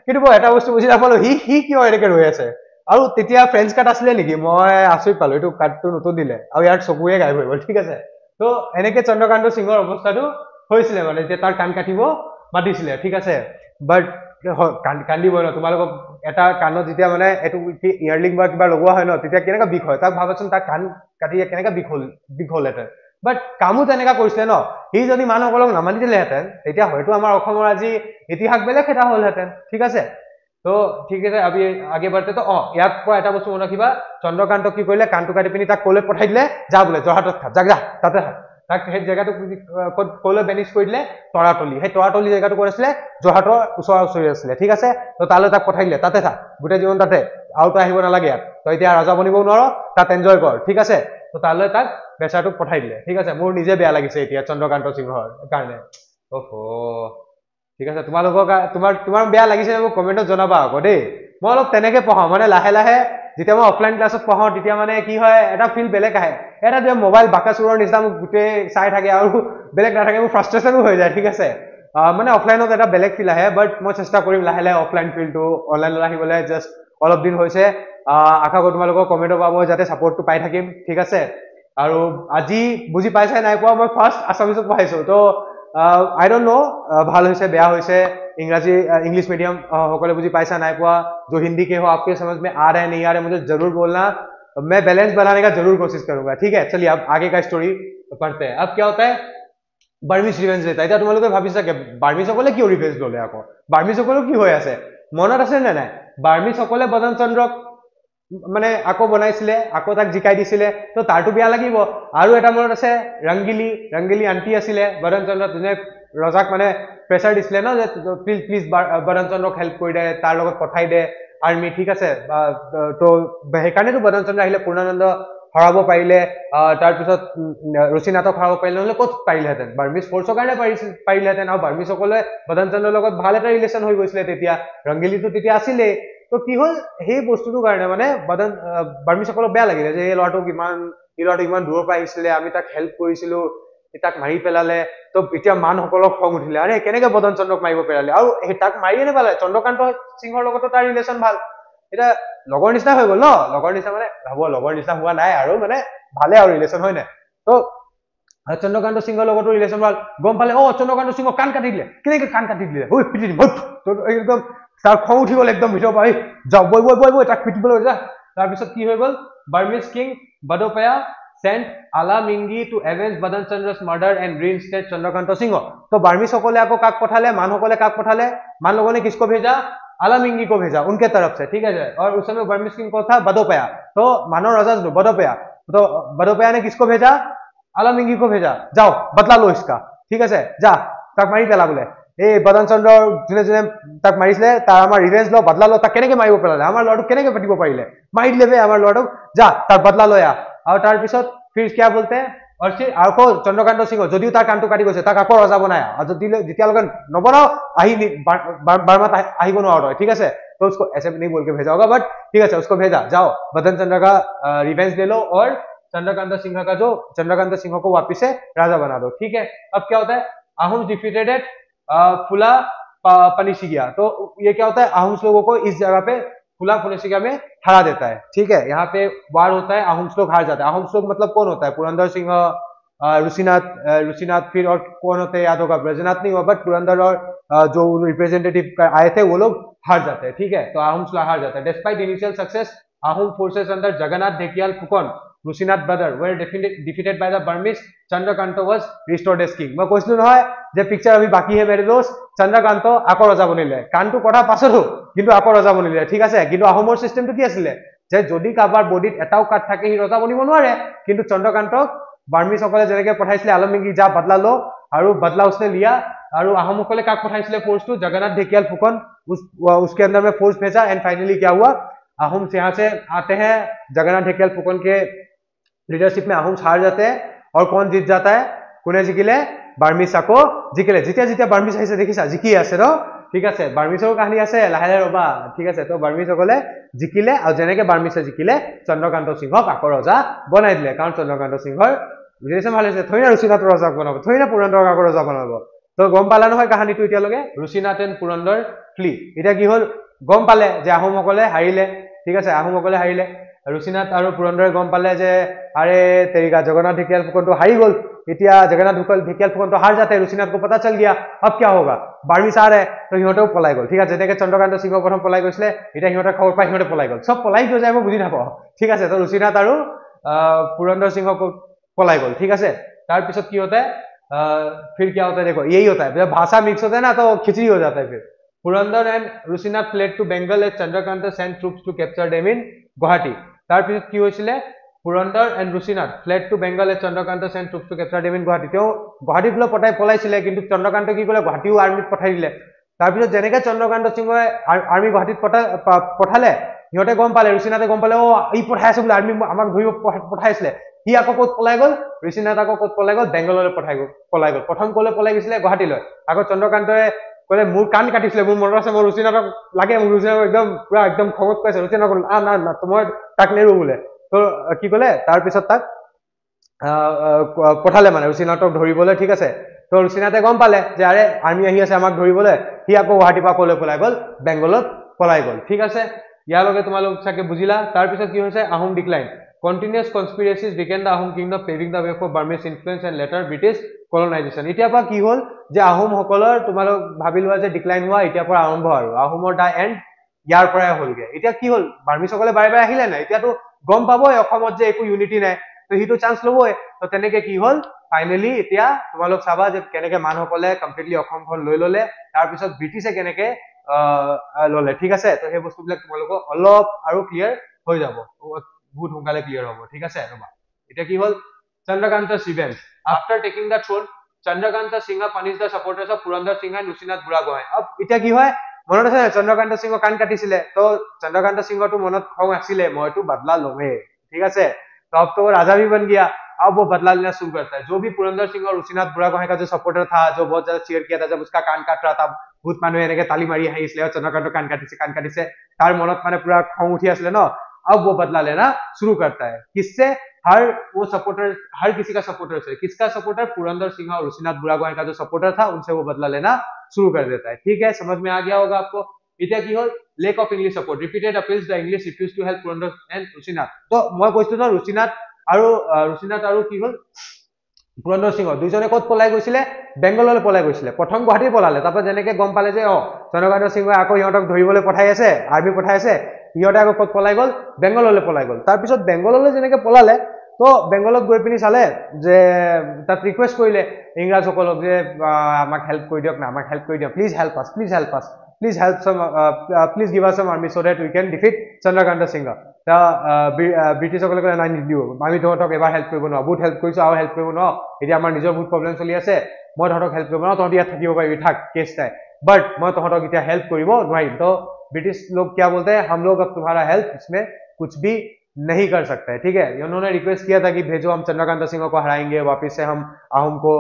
কিন্তু মই এটা বস্তু বুজি নাপালো হি কিয় এনেকে ৰৈ আছে আৰু তেতিয়া ফ্ৰেঞ্চ কাট আছিলে নেকি মই আচৰিত পালো এইটো কাটটো নতুন দিলে আৰু ইয়াৰ চকুয়ে গায়ব হৈ গ'ল ঠিক আছে তো এনেকে চন্দ্ৰকান্ত সিংহৰ অৱস্থাটো হৈছিলে মানে যে তাৰ কান কাটিব মাতিছিলে ঠিক আছে বাট কান্দিব ন তোমালোকক এটা কাণত যেতিয়া মানে এটো ইয়াৰলিং বা কিবা লগোৱা হয় ন তেতিয়া কেনেকা বিষ হয় তাক ভাবচোন তাৰ কাণ কাটি কেনেকা বিষ হলহেঁতেন বাট কামো তেনেকা কৰিছিলে ন সি যদি মানুহসকলক নামানি দিলেহেঁতেন তেতিয়া হয়তো আমাৰ অসমৰ আজি ইতিহাস বেলেগ এটা হলহেঁতেন ঠিক আছে তো ঠিক আছে আমি আগে বাঢ়তে তো ইয়াক পৰা এটা বস্তু মনত ৰাখিবা চন্দ্ৰকান্তক কি কৰিলে কাণটো কাটি পিনি তাক কলে পঠাই দিলে যা বোলে যোৰহাটত খা যা তাতে তাক সেই জেগাটো কলে বেনিশ কৰি দিলে তৰাতলি সেই তৰাতলি জেগাটো ক'ত আছিলে যোৰহাটৰ ওচৰা-ওচৰি আছিলে ঠিক আছে তো তালৈ তাক পঠাই দিলে তাতে থাক গোটেই জীৱন তাতে আউট আহিব নালাগে ইয়াত তো এতিয়া ৰাজা বনিব নোৱাৰ তাত এনজয় কৰ ঠিক আছে তো তালৈ তাক বেচাটোক পঠাই দিলে ঠিক আছে মোৰ নিজে বেয়া লাগিছে এতিয়া চন্দ্ৰকান্ত সিংহৰ কাৰণে ওহো ঠিক আছে তোমালোকক তোমাৰ বেয়া লাগিছে মোক কমেন্টত জনাবা আকৌ দেই মই অলপ তেনেকে পঢ়াও মানে লাহে লাহে যেতিয়া মই অফলাইন ক্লাছত পঢ়াও তেতিয়া মানে কি হয় এটা ফিল বেলেগ আহে এটা যে মোবাইল বাকাচুৰৰ নিচিনা মোক গোটেই চাই থাকে আৰু বেলেগ নাথাকে মোৰ ফ্ৰাষ্ট্ৰেশ্যনো হৈ যায় ঠিক আছে মানে অফলাইনত এটা বেলেগ ফিল আহে বাট মই চেষ্টা কৰিম লাহে লাহে অফলাইন ফিলটো অনলাইনত আহিবলৈ জাষ্ট অলপ দিন হৈছে আশা কৰোঁ তোমালোকৰ কমেণ্টৰ পৰা মই যাতে ছাপোৰ্টটো পাই থাকিম ঠিক আছে আৰু আজি বুজি পাইছে নাই পোৱা মই ফাৰ্ষ্ট আছামিজত পঢ়াইছো তো আই ডোন্ট নো ভাল হৈছে বেয়া হৈছে इंग्लिश इंग्लिश मीडियम সকলে বুঝি পাইছা নাই পোৱা जो हिंदी के हो आपके समझ में आ रहा है नहीं आ रहा है मुझे जरूर बोलना मैं बैलेंस बनाने का जरूर कोशिश करूंगा ठीक है चलिए अब आगे का स्टोरी पढ़ते हैं अब क्या होता है বাৰ্মিজ ৰিভেঞ্জ লেটাৰ এতিয়া তোমালোকে ভাবিছা কি বাৰ্মিজসকলে কিয় ৰিভেঞ্জ ললে আকৌ বাৰ্মিজসকলৰ কি হৈ আছে মনত আছে নে নাই বাৰ্মিজসকলে বদন চন্দ্ৰক মানে আকৌ বনাইছিলে আকৌ তাক জিকাই দিছিলে তো তাৰটো বেয়া লাগিব আৰু এটা মনত আছে ৰংগিলি আন্টি আছিলে বদন চন্দ্ৰ যোনে ৰজাক মানে প্ৰেছাৰ দিছিলে ন যে প্লিজ বদন চন্দ্ৰক হেল্প কৰি দে তাৰ লগত পঠাই দে আৰ্মি ঠিক আছে তো সেইকাৰণেতো বদন চন্দ্ৰ আহিলে পূৰ্ণানন্দ হৰাব পাৰিলে তাৰ পিছত ৰুচিনাথক হৰাব পাৰিলে নহলে ক'ত পাৰিলেহেঁতেন বাৰ্মিজ ফৰ্চৰ কাৰণে পাৰিলেহেঁতেন আৰু বাৰ্মিজসকলে বদন চন্দ্ৰৰ লগত ভাল এটা ৰিলেশ্যন হৈ গৈছিলে তেতিয়া ৰংগিলিটো তেতিয়া আছিলেই তো কি হ'ল সেই বস্তুটোৰ কাৰণে মানে বাৰ্মিজসকলক বেয়া লাগিলে যে এই ল'ৰাটোক ইমান দূৰৰ পৰা আহিছিলে আমি তাক হেল্প কৰিছিলো তাক মাৰি পেলালে তো এতিয়া মানুহসকলক খং উঠিলে আৰে কেনেকে বদন চন্দ্ৰক মাৰিব পেলালে আৰু তাক মাৰিয়ে নেপালে চন্দ্ৰকান্ত সিংহৰ লগতো তাৰ ৰিলেশ্যন ভাল এটা লগৰ নিচিনা হৈ গ'ল ন লগৰ নিচিনা মানে হ'ব লগৰ নিচিনা হোৱা নাই আৰু মানে ভালে আৰু ৰিলেশ্যন হয় নাই তো চন্দ্ৰকান্ত সিংহৰ লগতো ৰিলেশ্যন ভাল গম পালে চন্দ্ৰকান্ত সিংহ কাণ কাটি দিলে কেনেকে কাণ কাটি দিলে ঐ পিটি দিম তো একদম তাৰ খং উঠি গ'ল একদম ভিতৰৰ পৰা যাও বই তাক পিটিবলৈ যা তাৰপিছত কি হৈ গ'ল Burmese king Bodawpaya sent Alamingi to avenge Badan Chandra's murder and reinstate Chandrakanta Singh तो बार्मी सकले आपको काक पठाले मान सकले काक पठाले मान लोगों ने किसको भेजा Alamingi को भेजा उनके तरफ से ठीक है और उस समय बार्मी किंग को था बडोपाया तो मानो राजा बडोपाया तो बडोपाया ने किसको भेजा Alamingi को भेजा जाओ बदला लो इसका ठीक है जा तक मारी पेला बोले এই বদন চন্দ্ৰ যোনে যোনে তাক মাৰিছিলে তাৰ আমাৰ ৰিভেঞ্জ ল বদলা ল তাক কেনেকে মাৰিব পেলালে আমাৰ ল'ৰাটোক কেনেকে পাতিব পাৰিলে মাৰি দিলে বে আমাৰ ল'ৰাটোক যা তাৰ বদলা লয়া और तार पिছত फिर क्या बोलते हैं और फिर आको चंद्रकांत सिंह जदिও तार कांटो काटी গৈছে তাক আকৌ ৰজা বনায়া আৰু যদি যেতিয়ালৈকে নবনাও আহি বাৰ্মাত আহিব নোৱাৰো ঠিক আছে तो उसको ऐसे नहीं बोल के भेजा होगा बट ठीक है उसको भेजा जाओ बदन चंद्र का रिवेंज ले लो और चंद्रकांत सिंह को वापिस से राजा बना दो ठीक है अब क्या होता है आहूम डिफीटेड एट फुला पनिशिगिया तो ये क्या होता है आहूम लोगों को इस जगह पे फुला फुनेशिका में हरा देता है ठीक है यहाँ पे वार होता है आहूम लोग हार जाता है आहूम लोग मतलब कौन होता है पुरंदर सिंह ऋषिनाथ फिर और कौन होते हैं याद होगा ब्रजनाथ नहीं हुआ बट पुरंदर और जो रिप्रेजेंटेटिव आए थे वो लोग हार जाते हैं ठीक है तो आहूम लोग हार जाते हैं despite initial success Ahom forces under Jagannath Dhekial Phukan Rishinath brother were defeated by the Burmese Chandrakanta was restored as king मैं কৈছিলো নহয় যে পিকচাৰ আমি বাকি হে মেৰে দোস্ত চন্দ্ৰকান্ত আকৌ ৰজা বনিলে কানটো কথা পাছতো কিন্তু আকৌ ৰজা বনিলে ঠিক আছে কিন্তু আহোমৰ সিস্টেমটো কি আছিল যে যদি কাবাৰ বডিত এটাও কাট থাকে হি ৰজা বনিব নোৱাৰে কিন্তু চন্দ্ৰকান্তক বাৰ্মি সকলে যেনেকে পঠাইছিলে আলমগীৰ যা বদলা লো আৰু বদলা उसने लिया আৰু আহোমসকলে কাক পঠাইছিলে ফোর্স টু জগন্নাথ ঢেকিয়াল ফুকন उसके अंदर में फोर्स भेजा एंड फाइनली क्या हुआ आहूम यहाँ से आते हैं जगन्नाथ ढेकियाल फुकन के लीडरशिप में आहूम हार जाते हैं और कौन जीत जाता है কোনে জিকিলে বাৰ্মিজ আকৌ জিকিলে যেতিয়া বাৰ্মিজ আহিছে দেখিছা জিকি আছে ন ঠিক আছে বাৰ্মিজৰ কাহিনী আছে লাহে ৰবা ঠিক আছে তো বাৰ্মিজ সকলে জিকিলে আৰু যেনেকে বাৰ্মিজে জিকিলে চন্দ্ৰকান্ত সিংহক আকৌ ৰজা বনাই দিলে কাৰণ চন্দ্ৰকান্ত সিংহৰ ৰিলেশ্যন ভাল হৈছে থৈনা ৰুচিনাথ ৰজাক বনাব থৈনা পুৰন্দৰক আকৌ ৰজা বনাব তো গম পালা নহয় কাহিনীটো এতিয়ালৈকে ৰুচিনাথ এণ্ড পুৰন্দৰ ফ্লি এতিয়া কি হ'ল গম পালে যে আহোমসকলে হাৰিলে ঠিক আছে আহোমসকলে হাৰিলে ऋषिनाथ और पुरंदरे गम पाले जे अरे तेरिका जगन्नाथ ढेकियाल फुकन तो हारी गल इतिया जगन्नाथ ढेकियाल फुकन तो हार जाते ऋषिनाथ को पता चल गया अब क्या होगा बार्मिज आ रहे तो सिंहतेও পলাই গল ঠিক আছে যেনেকে চন্দ্ৰকান্ত সিংহ প্ৰথম পলাই গৈছিলে এটা সিংহতে খবৰ পাই সিংহতে পলাই গল সব পলাই গৈ যায় বুজি নাপাও ঠিক আছে তো ऋषिनाथ और पुरंदर सिंह को पलाई गल ठीक है तार पिছত की होता है फिर क्या होता है देखो यही होता है जब भाषा मिक्स होता है ना तो खिचड़ी हो जाता है फिर Purandar and Rishinath fled to Bengal as Chandrakanta sent troops to capture them in Guwahati तार पिছত की হৈছিলে Purandar and Rishinath fled to Bengal as Chandrakanta sent troops to capture them in Guwahati তেওঁ গুৱাহাটীত লৈ পলাইছিলে কিন্তু চন্দ্ৰকান্ত কি কৰিলে গুৱাহাটীও আৰ্মিত পঠাই দিলে তাৰ পিছত যেনেকে চন্দ্ৰকান্ত সিংহই আৰ্মি গুৱাহাটীত পঠালে সিহঁতে গম পালে ঋষিনাথে গম পালে ই পঠাই আছে বুলি আৰ্মি আমাক ধৰিব পঠাইছিলে সি আকৌ ক'ত পলাই গল ঋষিনাথ আকৌ ক'ত পলাই গল বেংগললৈ পলাই গল প্ৰথম ক'লে পলাই গৈছিলে গুৱাহাটীলৈ আকৌ চন্দ্ৰকান্তই কলে মোৰ কান কাটিছিলে মোৰ মনত আছে মোৰ ঋষিনাথক লাগে মোৰ ঋষিনাথক একদম পুৰা একদম খঙত কৈছে ঋষিনাথক না তোমাৰ তাক নেৰু বোলে তো কি কলে তাৰ পিছত তাক পঠালে মানে ঋষিনাথক ধৰিবলৈ ঠিক আছে তো ৰুচিনাথে গম পালে যে আৰে আৰ্মি আহি আছে আমাক ধৰিবলৈ, সি আকৌ গুৱাহাটীৰ পৰা কলৈ পলাই গ'ল, বেংগলত পলাই গ'ল। ঠিক আছে, ইয়াৰ লগে তোমালোক চাগে বুজিলা। তাৰপিছত কি হৈছে, Ahom decline. Continuous conspiracies began the Ahom kingdom paving the way for Burmese influence and later British colonization. এতিয়াৰ পৰা কি হ'ল যে আহোমসকলৰ তোমালোক ভাবি লোৱা যে ডিক্লাইন হোৱা এতিয়াৰ পৰা আৰম্ভ, আৰু আহোমৰ দা এণ্ড ইয়াৰ পৰাই হ'লগে। এতিয়া কি হ'ল, বাৰ্মিজসকলে বাৰে বাৰে আহিলে নাই, এতিয়াতো গম পাবই অসমত যে একো ইউনিটি নাই, তো সিটো চান্স ল'বই। তো তেনেকে কি হ'ল, ফাইনেলি এতিয়া তোমালোক চাবা যে কেনেকে মানুহসকলে কমপ্লিটলি অসমখন লৈ ল'লে, তাৰপিছত ব্ৰিটিছে কেনেকে ল'লে। ঠিক আছে, তো সেই বস্তুবিলাক তোমালোকক অলপ আৰু ক্লিয়াৰ হৈ যাব, বহুত সোনকালে ক্লিয়াৰ হ'ব। ঠিক আছে, ৰ'বা এতিয়া কি হ'ল, Chandrakanta revenge. After taking the throne, Chandrakanta Singha punished the supporters of Purandar Singh and Nusinat Buragohain. अब इतना की है, মনত আছে চন্দ্ৰকান্ত সিংহ কাণ কাটিছিলে, তো চন্দ্ৰকান্ত সিংহটো মনত খং আছিলে, মইতো बदला लूंगे। ठीक है, तो अब तो राजा भी बन गया, अब वो बदला लेना शुरू करता है। जो भी पुरंदर सिंह और ऋषिनाथ बुरागोहाई का जो सपोर्टर था, जो बहुत ज्यादा चीयर किया था, जब उसका कान काट रहा था, बहुत মানুহে এনেকে ताली मारी है, इसलिए चंद्रकांत कान काटिছে, तार মনত মানে পুরা খং উঠি আসলে না। अब वो बदला लेना शुरू करता है, किससे, हर वो सपोर्टर, हर किसी का सपोर्टर से। किसका सपोर्टर, पुरंदर सिंह और ऋषिनाथ बुरागोहाई का जो सपोर्टर था, उनसे वो बदला लेना शुरू कर देता है। ठीक है, समझ में आ गया होगा आपको। इतना की हो, lack of English support, repeated appeals, the English refused to help Purandar and Ruchinath। तो মই কৈছো না, ৰুচিনাথ আৰু কি হল, পুৰন্দৰ সিংহ দুইজনে ক'ত পলাই গৈছিলে, বেংগললৈ পলাই গৈছিলে। প্ৰথম গুৱাহাটী পলালে, তাৰপৰা যেনেকে গম পালে যে চন্দ্ৰকান্ত সিংহই আকৌ সিহঁতক ধৰিবলৈ পঠাই আছে, আৰ্মি পঠাই আছে, সিহঁতে আকৌ ক'ত পলাই গ'ল, বেংগললৈ পলাই গ'ল। তাৰপিছত বেংগললৈ যেনেকে পলালে, তো বেংগলত গৈ পিনি চালে যে তাত ৰিকুৱেষ্ট কৰিলে ইংৰাজসকলক যে আমাক হেল্প কৰি দিয়ক না, আমাক হেল্প কৰি দিয়ক, প্লিজ হেল্প আছ, প্লিজ হেল্প আছ, please help some please give us some army so that we can defeat Chandrakanta Singha। তা ব্ৰিটিছ সকলে কলে নাই নিদিও, আমি তহঁতক এবাৰ হেল্প কৰিব নোৱাৰো, বহুত হেল্প কৰিছো আৰু হেল্প কৰিব নোৱাৰো, এতিয়া আমাৰ নিজৰ বহুত প্ৰব্লেম চলি আছে, মই তহঁতক হেল্প কৰিব নোৱাৰো, তহঁতি ইয়াত থাকিব পাৰিবি, থাক, কেছ নাই, বাট মই তহঁতক এতিয়া হেল্প কৰিব নোৱাৰিম। তো ब्रिटिश लोग क्या बोलते हैं, हम लोग अब तुम्हारा हेल्प इसमें कुछ भी नहीं कर सकते है। ठीक है, उन्होंने रिक्वेस्ट किया था कि भेजो, हम चंद्रकांत सिंह को हराएंगे, वापस से हम आहोम को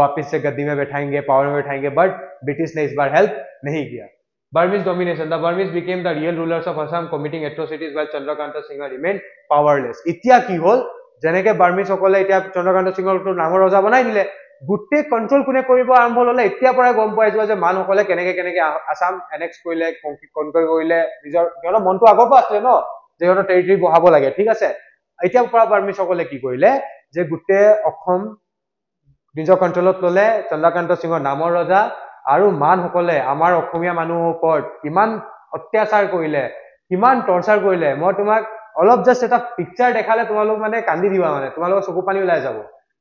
वापस से गद्दी में बैठाएंगे, पावर में बैठाएंगे, बट ब्रिटिश ने इस बार हेल्प नहीं किया। Burmese domination, the Burmese became the real rulers of Assam, committing atrocities while Chandrakanta Singha remained powerless। ইতিয়া কি হল, যেনেকে বাৰ্মিজ সকলে এতিয়া চন্দ্ৰকান্ত সিংহটো নামৰ ৰজা বনাই দিলে, গোটেই কন্ট্ৰোল কোনে কৰিব আৰম্ভ হলে, এতিয়া পৰাই গম পাই যোৱা যে মানুহসকলে কেনেকে কেনেকে আসাম এনেক্স কৰিলে, কনকৰ কৰিলে, নিজৰ সিহঁতৰ মনটো আগৰ পৰা আছিলে ন যে সিহঁতৰ টেৰিটৰি বঢ়াব লাগে। ঠিক আছে, এতিয়া পৰা বাৰ্মিজ সকলে কি কৰিলে যে গোটেই অসম নিজৰ কন্ট্ৰোলত ললে, চন্দ্ৰকান্ত সিংহ নামৰ ৰজা আৰু মানসকলে আমাৰ অসমীয়া মানুহৰ ওপৰত কিমান অত্যাচাৰ কৰিলে, কিমান টৰ্চাৰ কৰিলে, মই তোমাক অলপ জাস্ট এটা পিকচাৰ দেখালে তোমালোক মানে কান্দি দিবা, মানে তোমালোকৰ চকু পানী ওলাই যাব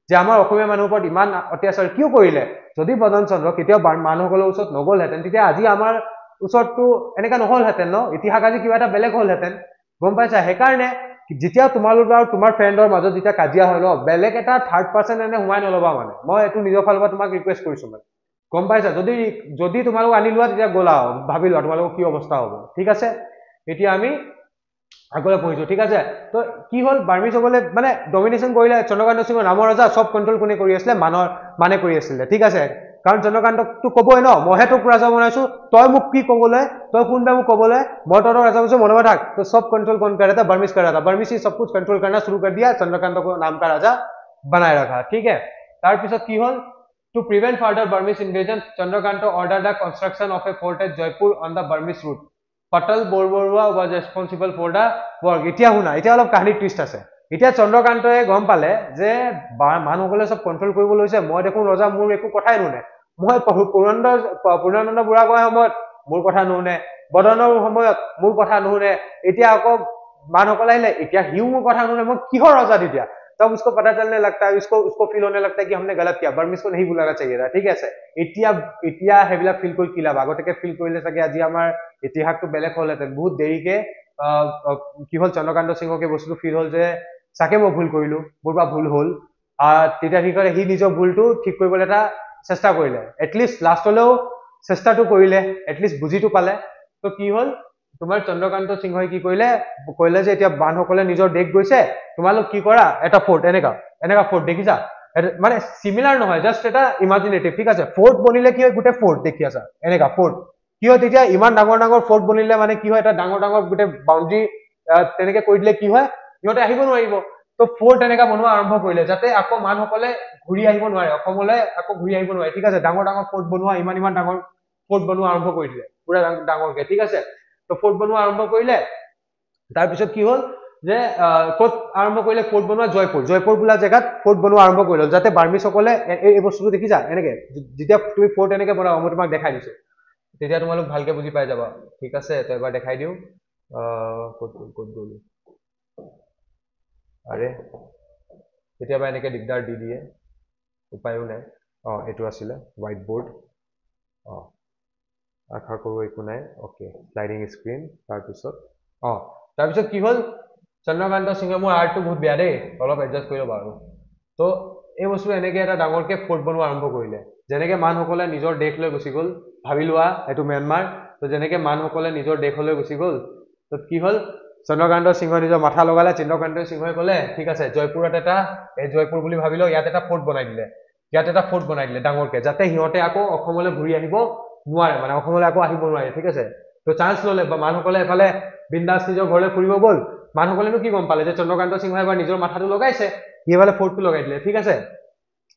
যে আমাৰ অসমীয়া মানুহৰ ওপৰত ইমান অত্যাচাৰ কিয় কৰিলে। যদি বদন চন্দ্ৰ কেতিয়াও মানুহসকলৰ ওচৰত নগলহেঁতেন, তেতিয়া আজি আমাৰ ওচৰতটো এনেকা নহলহেঁতেন ন, ইতিহাস আজি কিবা এটা বেলেগ হলহেঁতেন, গম পাইছা। সেইকাৰণে যেতিয়া তোমালোক আৰু তোমাৰ ফ্ৰেণ্ডৰ মাজত যেতিয়া কাজিয়া হয় ন, বেলেগ এটা থাৰ্ড পাৰ্চন এনে সোমাই নলবা, মানে মই এইটো নিজৰ ফালৰ পৰা তোমাক ৰিকুৱেষ্ট কৰিছো, মানে গম পাইছা। যদি তোমালোক আনি লোৱা, তেতিয়া গলা ভাবি লোৱা তোমালোকৰ কি অৱস্থা হ'ব। ঠিক আছে, এতিয়া আমি আগলৈ পঢ়িছো। ঠিক আছে, তো কি হ'ল, বাৰ্মিজ সকলে মানে ডমিনেশ্যন কৰিলে, চন্দ্ৰকান্ত সিংহ নামৰ ৰজা চব কন্ট্ৰোল কোনে কৰি আছিলে, মানে কৰি আছিলে। ঠিক আছে, কাৰণ চন্দ্ৰকান্তকটো কবই ন, মইহে তোক ৰাজা বনাইছো, তই মোক কি কবলৈ, তই কোনবা মোক কবলৈ, মই তহঁতক ৰাজা বনাইছো, মনে থাক। তো সব कंट्रोल कौन कर रहा था, बर्मिज कर रहा था। बर्मिज ही सब कुछ कंट्रोल करना शुरू कर दिया, चंद्रकांत को नाम का राजा बनाए रखा। ठीक है, तार पिছত কি হ'ল, to prevent further Burmese invasion, Chandrakanta ordered the construction of a fort at Jaipur on the Burmese route. Patal Borbarua was responsible for the work। এতিয়া শুনা, এতিয়া অলপ কাহিনী টুইষ্ট আছে। এতিয়া চন্দ্ৰকান্তই গম পালে যে মানুহসকলে সব কন্ট্ৰোল কৰিব লৈছে, মই দেখোন ৰজা, মোৰ একো কথাই নুনে, মই পূৰ্ণানন্দ বুঢ়াগোহাঁইৰ সময়ত মোৰ কথা নুশুনে, বদনৰ সময়ত মোৰ কথা নুশুনে, এতিয়া আকৌ মানুহসকলে আহিলে, এতিয়া হিউ মোৰ কথা নুশুনে, মই কিহৰ ৰজা তেতিয়া। तब उसको पता चलने लगता है, उसको फील होने लगता है कि हमने गलत किया, बर्मिज को नहीं बुलाना चाहिए था। ठीक আছে, এতিয়া হেবিলাক ফিল কৰি কি লাভ, আগতেকে ফিল কৰিলে চাগে আজি আমাৰ ইতিহাসটো বেলেগ হলহেঁতেন। বহুত দেৰিকে কি হল, চন্দ্ৰকান্ত সিংহকে বস্তুটো ফিল হল যে চাকে মই ভুল কৰিলো, মোৰ পৰা ভুল হল, তেতিয়া কি কৰে, সি নিজৰ ভুলটো ঠিক কৰিবলৈ এটা চেষ্টা কৰিলে, এটলিষ্ট লাষ্টলৈও চেষ্টাটো কৰিলে, এটলিষ্ট বুজিটো পালে। তো কি হল, তোমাৰ চন্দ্ৰকান্ত সিংহই কি কৰিলে যে এতিয়া মানুহসকলে নিজৰ দেশ গৈছে, তোমালোক কি কৰা, এটা ফোর্ট এনেকা ফোর্ট দেখিছা, মানে সিমিলার নহয়, জাস্ট এটা ইমাজিনেটিভ। ঠিক আছে, ফোর্ট বনিলে কি হয়, গোটে ফোর্ট দেখি আছা এনেকা ফোর্ট কি হয়, তেতিয়া ইমান ডাঙৰ ডাঙৰ ফোৰ্ট বনিলে মানে কি হয়, এটা ডাঙৰ ডাঙৰ গোটে বাউন্ডাৰী তেনেকে কৰি দিলে কি হয়, সিহঁতে আহিব নোৱাৰিব। তো ফৰ্ট এনেকা বনোৱা আৰম্ভ কৰিলে যাতে আকৌ মানুহসকলে ঘূৰি আহিব নোৱাৰে অসমলৈ আকৌ ঘূৰি আহিব নোৱাৰে ঠিক আছে ডাঙৰ ডাঙৰ ফৰ্ট বনোৱা ইমান ডাঙৰ ফৰ্ট বনোৱা আৰম্ভ কৰি দিলে পুৰা ডাঙৰকে ঠিক আছে তো ফৰ্ট বনোৱা আৰম্ভ কৰিলে তাৰপিছত কি হ'ল যে ক'ত আৰম্ভ কৰিলে ফৰ্ট বনোৱা জয়পুৰ বোলা জেগাত ফৰ্ট বনোৱা আৰম্ভ কৰিলে যাতে বাৰ্মিসকলে এই বস্তুটো দেখিছা এনেকে যেতিয়া তুমি ফৰ্ট এনেকে বনাবা মই তোমাক দেখাই দিছো তেতিয়া তোমালোক ভালকে বুজি পাই যাবা ঠিক আছে তো এবাৰ দেখাই দিও ক'ত গ'ল আৰে কেতিয়াবা এনেকে দিগদাৰ দি দিয়ে উপায়ো নাই এইটো আছিলে হোৱাইট বৰ্ড আশা কৰো একো নাই ওকে স্লাইডিং স্ক্ৰীন তাৰপিছত কি হ'ল চন্দ্ৰকান্ত সিংহে মোৰ আৰ্টটো বহুত বেয়া দেই অলপ এডজাষ্ট কৰি ল'বা আৰু তো এই বস্তু এনেকে এটা ডাঙৰকে ফৰ্ট বনোৱা আৰম্ভ কৰিলে যেনেকে মানুহসকলে নিজৰ দেশলৈ গুচি গ'ল ভাবি লোৱা এইটো ম্যানমাৰ তো যেনেকে মানুহসকলে নিজৰ দেশলৈ গুচি গ'ল তো কি হ'ল চন্দ্ৰকান্ত সিংহই নিজৰ মাথা লগালে চন্দ্ৰকান্ত সিংহই ক'লে ঠিক আছে জয়পুৰত এটা এই জয়পুৰ বুলি ভাবি লও ইয়াত এটা ফৰ্ট বনাই দিলে ডাঙৰকে যাতে সিহঁতে আকৌ অসমলৈ ঘূৰি আহিব নোৱাৰে মানে অসমলৈ আকৌ আহিব নোৱাৰে ঠিক আছে তো চান্স ললে বা মানুহসকলে এফালে বিন্দাস নিজৰ ঘৰলৈ ফুৰিব গ'ল মানুহসকলেনো কি গম পালে যে চন্দ্ৰকান্ত সিংহই এবাৰ নিজৰ মাথাটো লগাইছে সিফালে ফৰ্টটো লগাই দিলে ঠিক আছে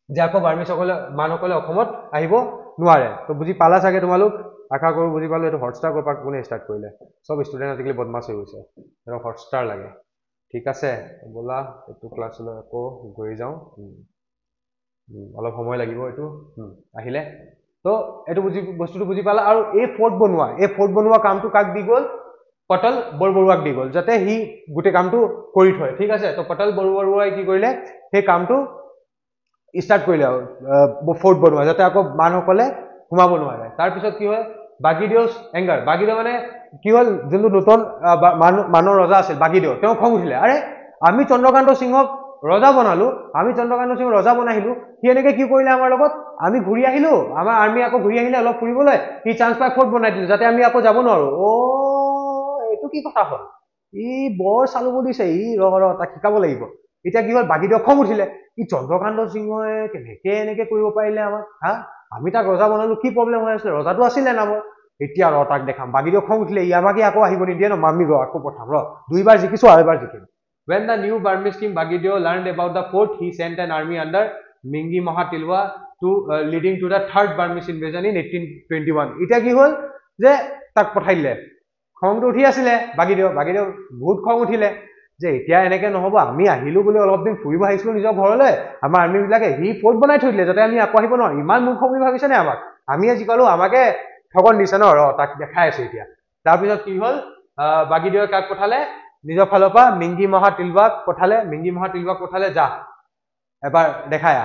যে আকৌ বাৰ্মিসকলে মানুহসকলে অসমত আহিব নোৱাৰে তো বুজি পালা চাগে তোমালোক আশা কৰো বুজি পালো এইটো হটষ্টাৰ কৰপা কোনে ষ্টাৰ্ট কৰিলে সব ষ্টুডেণ্ট আজিকালি বদমাছ হৈ গৈছে এটা হটষ্টাৰ লাগে ঠিক আছে ব'লা এইটো ক্লাছলৈ আকৌ গৈ যাওঁ অলপ সময় লাগিব এইটো আহিলে তো এইটো বস্তুটো বুজি পালা আৰু এই ফৰ্ট বনোৱা কামটো কাক দি গ'ল পটল বৰবৰুৱাক দি গ'ল যাতে হি গোটেই কামটো কৰি থয় ঠিক আছে তো পটল বৰবৰুৱাই কি কৰিলে সেই কামটো ষ্টাৰ্ট কৰিলে ফৰ্ট বনোৱা যাতে আকৌ মানুহসকলে সোমাব নোৱাৰে তাৰপিছত কি হয় বাগিদেউছ এংগাৰ বাগিদেউ মানে কি হ'ল যোনটো নতুন মানুহ ৰজা আছিল বাগিদেউ তেওঁ খং উঠিলে আৰে আমি চন্দ্ৰকান্ত সিংহক ৰজা বনালো সি এনেকে কি কৰিলে আমাৰ লগত আমি ঘূৰি আহিলো আমাৰ আৰ্মি আকৌ ঘূৰি আহিলে অলপ ফুৰিবলৈ সি চান্স পাই ফৰ্ট বনাই দিলে যাতে আমি আকৌ যাব নোৱাৰো এইটো কি কথা হ'ল ই বৰ চালু দিছে তাক শিকাব লাগিব এতিয়া কি হ'ল বাগিদেউ খং উঠিলে ই চন্দ্ৰকান্ত সিংহই কেনেকে এনেকে কৰিব পাৰিলে আমাক আমি তাক ৰজা বনালো কি প্ৰব্লেম হৈ আছিলে ৰজাটো আছিলে নামৰ এতিয়া তাক দেখাম বাগিদেউ খং উঠিলে আমাকে আকৌ আহিব নিদিয়ে ন আমি আকৌ পঠাম দুইবাৰ জিকিছো আৰু এবাৰ জিকিম When the new Burmese king Bagideo learned about the fort, he sent an army under Mingi Maha Tilwa to leading to the third Burmese invasion in 1821. Ita ki hol je tak pothaile. Khong uthi asile Bagideo bahut khong uthile je etia eneke nohobo ami ahilu bole olop din furibo ahislo nijor ghorole amar army bilake hi fort banai thoi dile jate ami ako ahibo no iman mukho buli bhabise ne amak ami aji kalu amake ঠগন দিছে ন tak দেখাই আছে এতিয়া তাৰ পিছত কি হল Bagideo কাক পঠালে নিজৰ ফালৰ পৰা মিংগি মহা তিলবাক পঠালে যা এবাৰ দেখায়া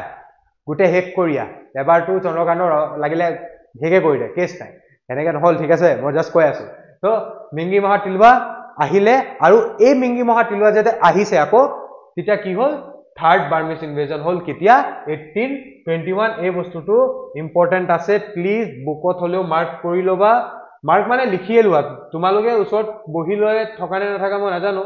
গুটে হেক কৰিয়া এবাৰটো চন্দ্ৰকান্ত লাগিলে হেকে কৰি দে কেছ নাই এনেকে নহল ঠিক আছে মই জাস্ট কৈ আছো তো মিংগি মহা তিলবা আহিলে আৰু এই মিংগি মহা তিলবা যেতে আহিছে আকৌ তেতিয়া কি হল থাৰ্ড বাৰ্মিছ ইনভেজন হল কেতিয়া 1821 এই বস্তুটো ইম্পৰ্টেন্ট আছে প্লিজ বুকত হলেও মাৰ্ক কৰি লবা মাৰ্ক মানে লিখিয়ে লোৱা তোমালোকে ওচৰত বহি লৈ থকা নে নাথাকা মই নাজানো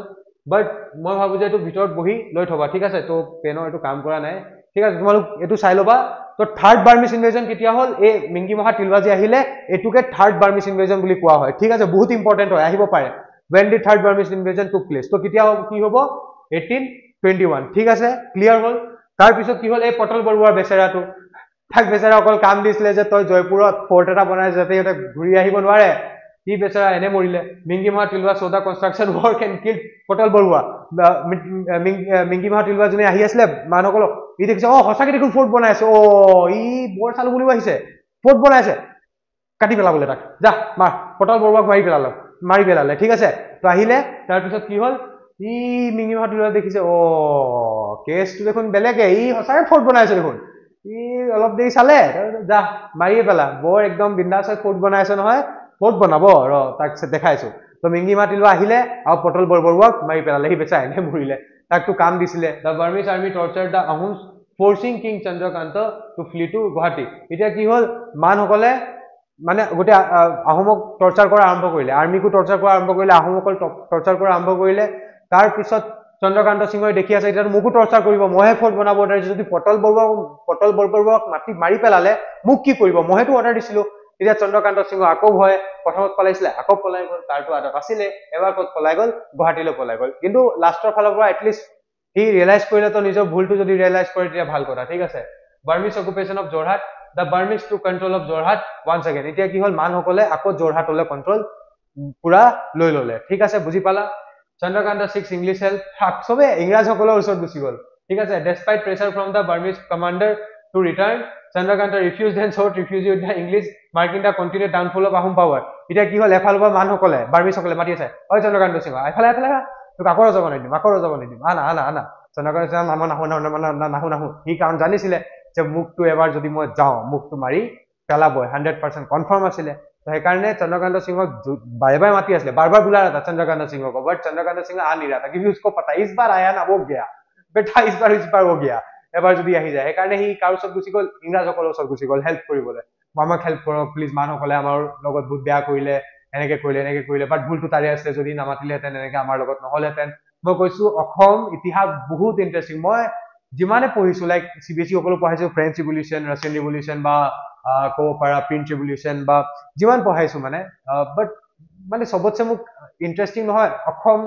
বাট মই ভাবো যে এইটো ভিতৰত বহি লৈ থবা ঠিক আছে তো পেনৰ এইটো কাম কৰা নাই ঠিক আছে তোমালোক এইটো চাই লবা তো থাৰ্ড বাৰ্মিছ ইনভেজন কেতিয়া হল এই মিংগি মহা তিলবাজি আহিলে এটুকে থাৰ্ড বাৰ্মিছ ইনভেজন বুলি কোৱা হয় ঠিক আছে বহুত ইম্পৰ্টেন্ট হয় আহিব পাৰে when the third Burmese invasion took place তো কেতিয়া কি হ'ব 1821 ঠিক আছে ক্লিয়াৰ হল তাৰ পিছত কি হল এই পটল বৰুৱাৰ বেচেৰাটো থাক বেচেৰা অকল কাম দিছিলে যে তই জয়পুৰত ফৰ্ট এটা বনাই যাতে এটা ঘূৰি আহিব নোৱাৰে ই বেচেৰা এনে মৰিলে মিংগি মহা তিলবা সোদা কনষ্ট্ৰাকচন work and killed পটল বৰুৱা মিংগি মহা তিলবা জনে আহি আছিল মানুহকল ই দেখিছে হসাকে দেখোন ফৰ্ট বনাই আছে ই বৰ চালু বুলিব আহিছে ফৰ্ট বনাইছে কাটি পেলাবলে তাক যা মাৰ পটল বৰুৱাক মাৰি পেলালে ঠিক আছে তো আহিলে তাৰ পিছত কি হল ই মিংগি মহা তিলবা দেখিছে কেছটো দেখোন বেলেগে ই হসাকে ফৰ্ট বনাইছে দেখোন ই অলপ দেৰি চালে যা মাৰিয়ে পেলা বৰ একদম বিন্দাস হৈ ফৰ্ট বনাইছে নহয় ফৰ্ট বনাব তাক দেখাইছো তো মিংগি মহা তিলবা আহিলে আৰু পটল বৰুৱাক মাৰি পেলালে সি বেচা এনে মৰিলে তাকটো কাম দিছিলে the Burmese army tortured the Ahoms forcing King Chandrakanta to flee to Guwahati এতিয়া কি হল মানসকলে মানে গোটে আহোমক টৰ্চাৰ কৰা আৰম্ভ কৰিলে আৰ্মিকো টৰ্চাৰ কৰা আৰম্ভ কৰিলে আহোমসকল টৰ্চাৰ কৰা আৰম্ভ কৰিলে তাৰ পিছত চন্দ্ৰকান্ত সিংহই দেখি আছে এটা মুকু টৰ্চাৰ কৰিব মহে ফৰ্ট বনাব অৰ্ডাৰ যদি পটল বৰুৱাক মাৰি পেলালে মুক কি কৰিব মহেটো অৰ্ডাৰ দিছিলো এতিয়া চন্দ্ৰকান্ত সিংহ আকৌ ভয় প্ৰথমত পলাইছিলে আকৌ পলাই গল তাৰটো আদত আছিলে এবাৰ ক'ত পলাই গল গুৱাহাটীলৈ পলাই গল কিন্তু লাষ্টৰ ফালৰ পৰা এটলিষ্ট সি ৰিয়েলাইজ কৰিলে তো নিজৰ ভুলটো যদি ৰিয়েলাইজ কৰে তেতিয়া ভাল কথা ঠিক আছে Burmese occupation of Jorhat the Burmese to control of Jorhat once again এতিয়া কি হ'ল মানুহসকলে আকৌ যোৰহাটলৈ কণ্ট্ৰল পুৰা লৈ ললে ঠিক আছে বুজি পালা চন্দ্ৰকান্ত সিক্স ইংলিছ হেল্প চবে ইংৰাজসকলৰ ওচৰত গুচি গ'ল ঠিক আছে despite pressure from the Burmese commander to return Chandrakant refused and sought refuge with the English marking the continued downfall of Ahom power এতিয়া কি হ'ল এফালৰ পৰা মানুহসকলে বাৰ্মিজসকলে মাতি আছে ঐ চন্দ্ৰকান্ত সিংহ এফালে এফালে তোক আকৌ যাব নিদিম আনা চন্দ্ৰকান্ত সিংহ নাহো সি কাৰণ জানিছিলে যে মুখটো এবাৰ যদি মই যাওঁ মুখটো মাৰি পেলাবই 100% কনফাৰ্ম আছিলে तो সেইকাৰণে চন্দ্ৰকান্ত সিংহক बार बार माती असले बार बार बुला रहा था चंद्रकांत सिंह को बट चंद्रकांत सिंह आ नहीं रहा था क्योंकि उसको पता इस बार आया ना वो गया बेटा इस बार वो गया এবাৰ যদি আহি যায় সেইকাৰণে সি কাৰো ওচৰত গুচি গ'ল ইংৰাজসকলৰ ওচৰত গুচি গ'ল হেল্প কৰিবলৈ আমাক হেল্প কৰক প্লিজ মানুহসকলে আমাৰ লগত বহুত বেয়া কৰিলে এনেকে কৰিলে বাট ভুলটো তাৰে আছে যদি নামাতিলেহেঁতেন এনেকে আমাৰ লগত নহ'লেহেঁতেন মই কৈছো অসম ইতিহাস বহুত ইণ্টাৰেষ্টিং মই যিমানে পঢ়িছো লাইক চিবিএছই সকলো পঢ়াইছো ফ্ৰেঞ্চ ৰিভলিউশ্যন ৰাছিয়ান ৰিভলিউশ্যন বা ক'ব পাৰা প্ৰিন্ট ৰিভলিউশ্যন বা যিমান পঢ়াইছো মানে বাট মানে সবতছে মোক ইণ্টাৰেষ্টিং নহয় অসম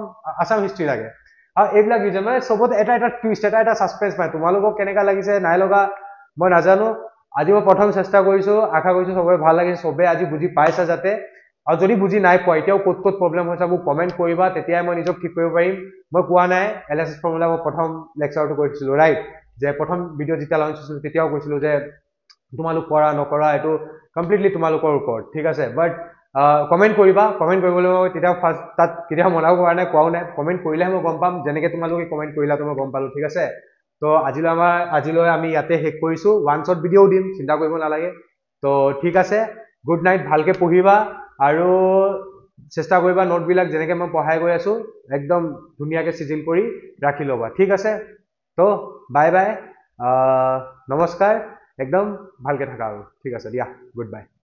আসাম হিষ্ট্ৰী লাগে আৰু এইবিলাক ৰিজন মানে সবত এটা টুইষ্ট এটা সাসপেন্স পায় তোমালোকক কেনেকা লাগিছে নাই লগা মই নাজানো আজি মই প্ৰথম চেষ্টা কৰিছো আশা কৰিছো সবৰে ভাল লাগিছে সবে আজি বুজি পাইছা যাতে আৰু যদি বুজি নাই পোৱা এতিয়াও ক'ত প্ৰবলেম হৈছে মোক কমেন্ট কৰিবা তেতিয়াই মই নিজক ঠিক কৰিব পাৰিম মই কোৱা নাই এলএছএছ ফৰ্মুলা মই প্ৰথম লেকচাৰটো কৰিছিলো ৰাইট যে প্ৰথম ভিডিঅ' যেতিয়া লঞ্চ হৈছিল তেতিয়াও কৈছিলো যে তোমালোক কৰা নকৰা এটো কমপ্লিটলি তোমালোকৰ ওপৰত ঠিক আছে বাট কমেন্ট কৰিবা কমেন্ট কৰিবলৈ মই তেতিয়া ফাৰ্ষ্ট তাত কেতিয়া মনাব পৰা নাই কোৱাও নাই কমেন্ট কৰিলেহে মই গম পাম যেনেকে তোমালোকে কমেন্ট কৰিলা তো মই গম পালো ঠিক আছে তো আজিলৈ আমি ইয়াতে শেষ কৰিছো ওৱান শ্বট ভিডিঅ' দিম চিন্তা কৰিব নালাগে তো ঠিক আছে গুড নাইট ভালকে পঢ়িবা আৰু চেষ্টা কৰিবা নোটবিলাক যেনেকে মই পঢ়াই গৈ আছো একদম ধুনীয়াকে সিজিল কৰি ৰাখি ল'বা ঠিক আছে তো বাই বাই নমস্কাৰ একদম ভালকে থাকা আৰু ঠিক আছে দিয়া গুড বাই